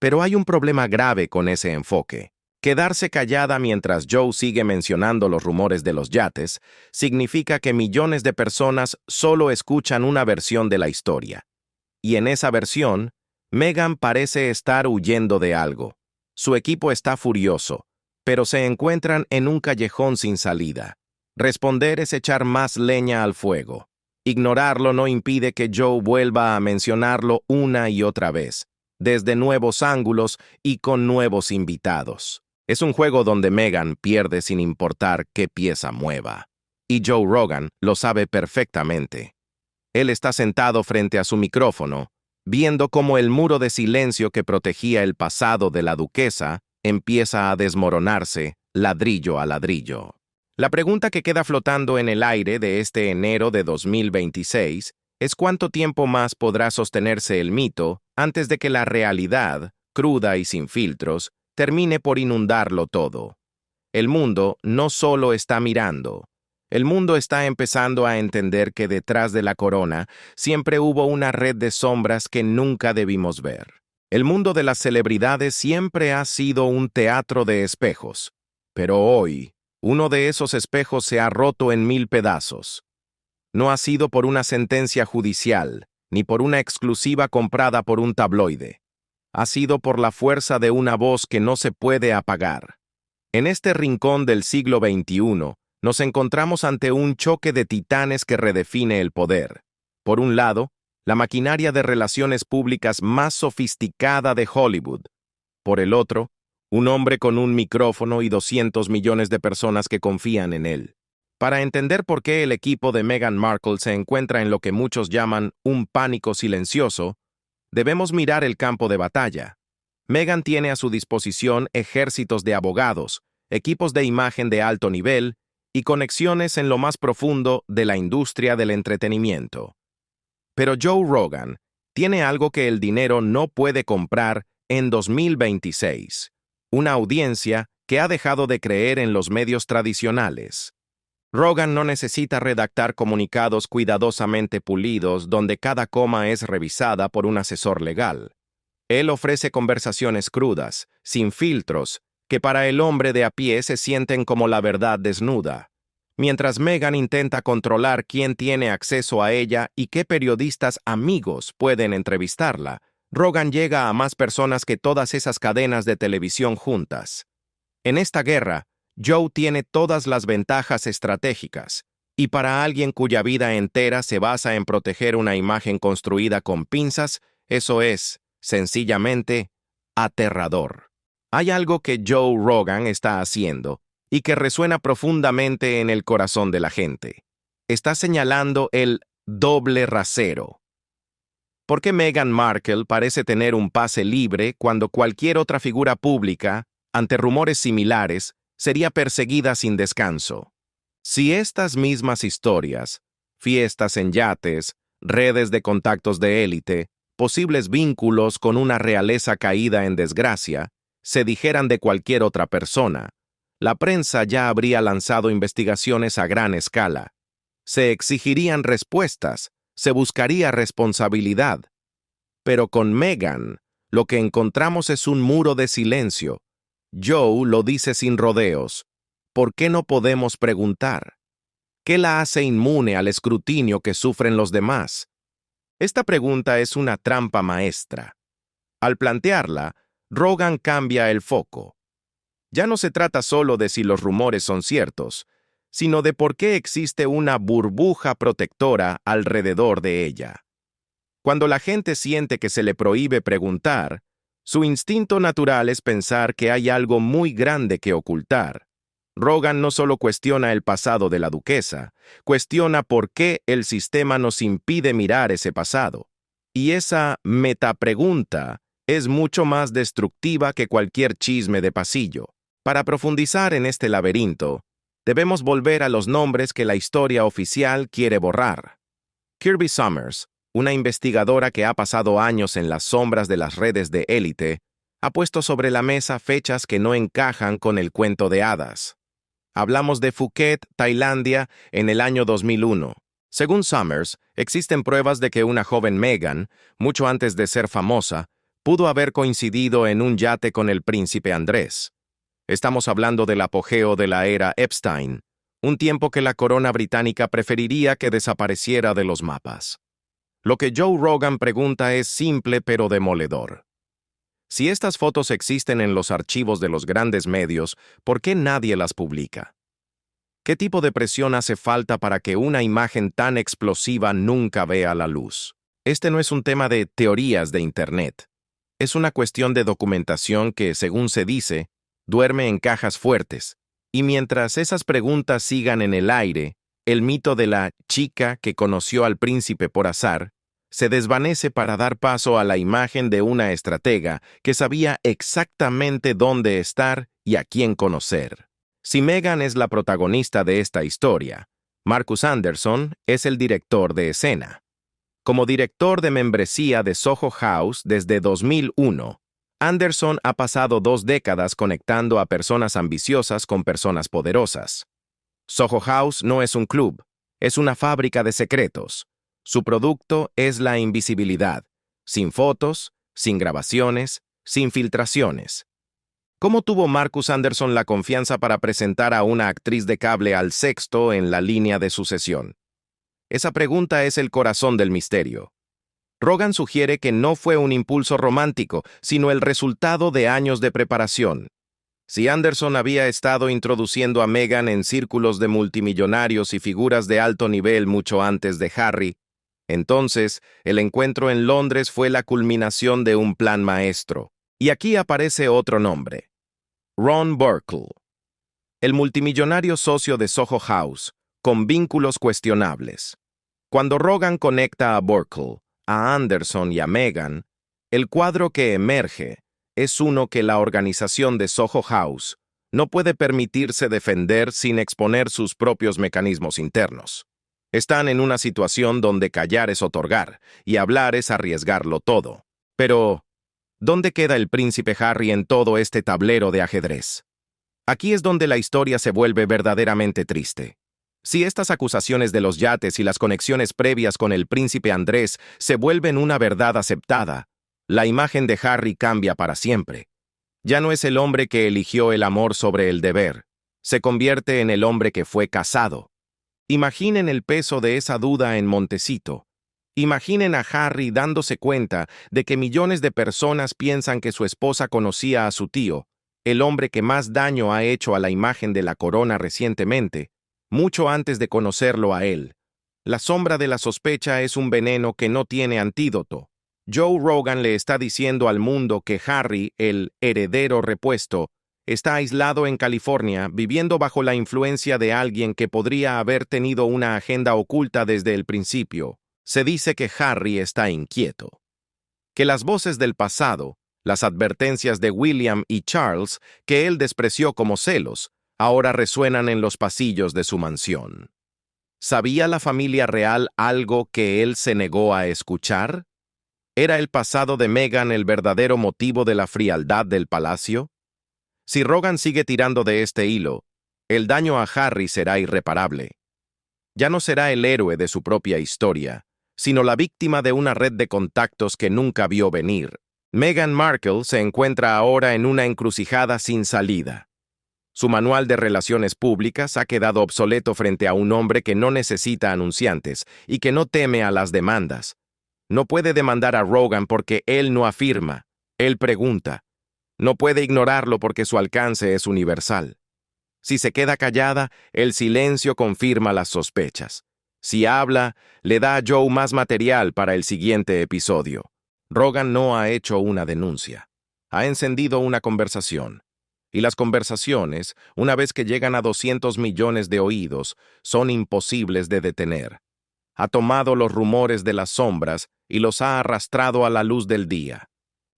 Pero hay un problema grave con ese enfoque. Quedarse callada mientras Joe sigue mencionando los rumores de los yates significa que millones de personas solo escuchan una versión de la historia. Y en esa versión, Meghan parece estar huyendo de algo. Su equipo está furioso, pero se encuentran en un callejón sin salida. Responder es echar más leña al fuego. Ignorarlo no impide que Joe vuelva a mencionarlo una y otra vez, desde nuevos ángulos y con nuevos invitados. Es un juego donde Meghan pierde sin importar qué pieza mueva. Y Joe Rogan lo sabe perfectamente. Él está sentado frente a su micrófono, viendo cómo el muro de silencio que protegía el pasado de la duquesa empieza a desmoronarse ladrillo a ladrillo. La pregunta que queda flotando en el aire de este enero de 2026 es cuánto tiempo más podrá sostenerse el mito antes de que la realidad, cruda y sin filtros, termine por inundarlo todo. El mundo no solo está mirando. El mundo está empezando a entender que detrás de la corona siempre hubo una red de sombras que nunca debimos ver. El mundo de las celebridades siempre ha sido un teatro de espejos. Pero hoy, uno de esos espejos se ha roto en 1000 pedazos. No ha sido por una sentencia judicial, ni por una exclusiva comprada por un tabloide. Ha sido por la fuerza de una voz que no se puede apagar. En este rincón del siglo XXI, nos encontramos ante un choque de titanes que redefine el poder. Por un lado, la maquinaria de relaciones públicas más sofisticada de Hollywood. Por el otro, un hombre con un micrófono y 200 millones de personas que confían en él. Para entender por qué el equipo de Meghan Markle se encuentra en lo que muchos llaman un pánico silencioso, debemos mirar el campo de batalla. Meghan tiene a su disposición ejércitos de abogados, equipos de imagen de alto nivel y conexiones en lo más profundo de la industria del entretenimiento. Pero Joe Rogan tiene algo que el dinero no puede comprar en 2026. Una audiencia que ha dejado de creer en los medios tradicionales. Rogan no necesita redactar comunicados cuidadosamente pulidos donde cada coma es revisada por un asesor legal. Él ofrece conversaciones crudas, sin filtros, que para el hombre de a pie se sienten como la verdad desnuda. Mientras Meghan intenta controlar quién tiene acceso a ella y qué periodistas amigos pueden entrevistarla, Rogan llega a más personas que todas esas cadenas de televisión juntas. En esta guerra, Joe tiene todas las ventajas estratégicas, y para alguien cuya vida entera se basa en proteger una imagen construida con pinzas, eso es, sencillamente, aterrador. Hay algo que Joe Rogan está haciendo y que resuena profundamente en el corazón de la gente. Está señalando el doble rasero. ¿Por qué Meghan Markle parece tener un pase libre cuando cualquier otra figura pública, ante rumores similares, sería perseguida sin descanso? Si estas mismas historias, fiestas en yates, redes de contactos de élite, posibles vínculos con una realeza caída en desgracia, se dijeran de cualquier otra persona, la prensa ya habría lanzado investigaciones a gran escala. Se exigirían respuestas, se buscaría responsabilidad. Pero con Meghan, lo que encontramos es un muro de silencio. Joe lo dice sin rodeos. ¿Por qué no podemos preguntar? ¿Qué la hace inmune al escrutinio que sufren los demás? Esta pregunta es una trampa maestra. Al plantearla, Rogan cambia el foco. Ya no se trata solo de si los rumores son ciertos, sino de por qué existe una burbuja protectora alrededor de ella. Cuando la gente siente que se le prohíbe preguntar, su instinto natural es pensar que hay algo muy grande que ocultar. Rogan no solo cuestiona el pasado de la duquesa, cuestiona por qué el sistema nos impide mirar ese pasado. Y esa metapregunta es mucho más destructiva que cualquier chisme de pasillo. Para profundizar en este laberinto, debemos volver a los nombres que la historia oficial quiere borrar. Kirby Sommers, una investigadora que ha pasado años en las sombras de las redes de élite, ha puesto sobre la mesa fechas que no encajan con el cuento de hadas. Hablamos de Phuket, Tailandia, en el año 2001. Según Sommers, existen pruebas de que una joven Meghan, mucho antes de ser famosa, pudo haber coincidido en un yate con el príncipe Andrés. Estamos hablando del apogeo de la era Epstein, un tiempo que la corona británica preferiría que desapareciera de los mapas. Lo que Joe Rogan pregunta es simple pero demoledor. Si estas fotos existen en los archivos de los grandes medios, ¿por qué nadie las publica? ¿Qué tipo de presión hace falta para que una imagen tan explosiva nunca vea la luz? Este no es un tema de teorías de Internet. Es una cuestión de documentación que, según se dice, duerme en cajas fuertes. Y mientras esas preguntas sigan en el aire, el mito de la chica que conoció al príncipe por azar se desvanece para dar paso a la imagen de una estratega que sabía exactamente dónde estar y a quién conocer. Si Meghan es la protagonista de esta historia, Marcus Anderson es el director de escena. Como director de membresía de Soho House desde 2001, Anderson ha pasado 2 décadas conectando a personas ambiciosas con personas poderosas. Soho House no es un club, es una fábrica de secretos. Su producto es la invisibilidad, sin fotos, sin grabaciones, sin filtraciones. ¿Cómo tuvo Marcus Anderson la confianza para presentar a una actriz de cable al sexto en la línea de sucesión? Esa pregunta es el corazón del misterio. Rogan sugiere que no fue un impulso romántico, sino el resultado de años de preparación. Si Anderson había estado introduciendo a Meghan en círculos de multimillonarios y figuras de alto nivel mucho antes de Harry, entonces el encuentro en Londres fue la culminación de un plan maestro. Y aquí aparece otro nombre: Ron Burkle, el multimillonario socio de Soho House, con vínculos cuestionables. Cuando Rogan conecta a Burkle, a Anderson y a Meghan, el cuadro que emerge es uno que la organización de Soho House no puede permitirse defender sin exponer sus propios mecanismos internos. Están en una situación donde callar es otorgar y hablar es arriesgarlo todo. Pero, ¿dónde queda el príncipe Harry en todo este tablero de ajedrez? Aquí es donde la historia se vuelve verdaderamente triste. Si estas acusaciones de los yates y las conexiones previas con el príncipe Andrés se vuelven una verdad aceptada, la imagen de Harry cambia para siempre. Ya no es el hombre que eligió el amor sobre el deber, se convierte en el hombre que fue casado. Imaginen el peso de esa duda en Montecito. Imaginen a Harry dándose cuenta de que millones de personas piensan que su esposa conocía a su tío, el hombre que más daño ha hecho a la imagen de la corona recientemente, mucho antes de conocerlo a él. La sombra de la sospecha es un veneno que no tiene antídoto. Joe Rogan le está diciendo al mundo que Harry, el heredero repuesto, está aislado en California, viviendo bajo la influencia de alguien que podría haber tenido una agenda oculta desde el principio. Se dice que Harry está inquieto. Que las voces del pasado, las advertencias de William y Charles, que él despreció como celos, ahora resuenan en los pasillos de su mansión. ¿Sabía la familia real algo que él se negó a escuchar? ¿Era el pasado de Meghan el verdadero motivo de la frialdad del palacio? Si Rogan sigue tirando de este hilo, el daño a Harry será irreparable. Ya no será el héroe de su propia historia, sino la víctima de una red de contactos que nunca vio venir. Meghan Markle se encuentra ahora en una encrucijada sin salida. Su manual de relaciones públicas ha quedado obsoleto frente a un hombre que no necesita anunciantes y que no teme a las demandas. No puede demandar a Rogan porque él no afirma, él pregunta. No puede ignorarlo porque su alcance es universal. Si se queda callada, el silencio confirma las sospechas. Si habla, le da a Joe más material para el siguiente episodio. Rogan no ha hecho una denuncia. Ha encendido una conversación. Y las conversaciones, una vez que llegan a 200 millones de oídos, son imposibles de detener. Ha tomado los rumores de las sombras y los ha arrastrado a la luz del día.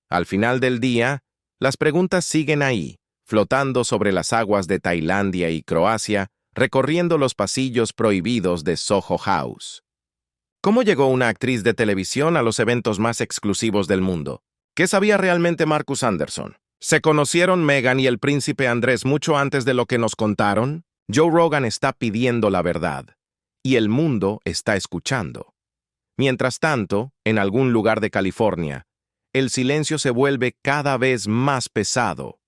Al final del día, las preguntas siguen ahí, flotando sobre las aguas de Tailandia y Croacia, recorriendo los pasillos prohibidos de Soho House. ¿Cómo llegó una actriz de televisión a los eventos más exclusivos del mundo? ¿Qué sabía realmente Marcus Anderson? ¿Se conocieron Meghan y el príncipe Andrés mucho antes de lo que nos contaron? Joe Rogan está pidiendo la verdad, y el mundo está escuchando. Mientras tanto, en algún lugar de California, el silencio se vuelve cada vez más pesado.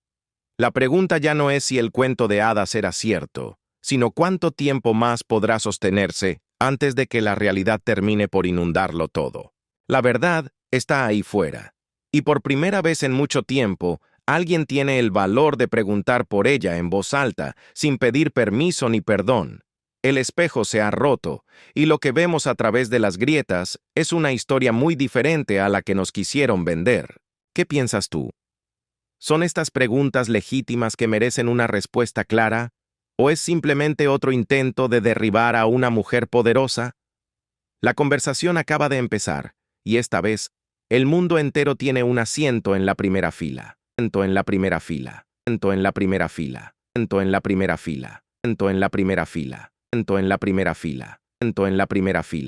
La pregunta ya no es si el cuento de hadas era cierto, sino cuánto tiempo más podrá sostenerse antes de que la realidad termine por inundarlo todo. La verdad está ahí fuera, y por primera vez en mucho tiempo, alguien tiene el valor de preguntar por ella en voz alta, sin pedir permiso ni perdón. El espejo se ha roto, y lo que vemos a través de las grietas es una historia muy diferente a la que nos quisieron vender. ¿Qué piensas tú? ¿Son estas preguntas legítimas que merecen una respuesta clara? ¿O es simplemente otro intento de derribar a una mujer poderosa? La conversación acaba de empezar, y esta vez, el mundo entero tiene un asiento en la primera fila. Asiento en la primera fila. Asiento en la primera fila. Asiento en la primera fila. Asiento en la primera fila. Asiento en la primera fila. Asiento en la primera fila.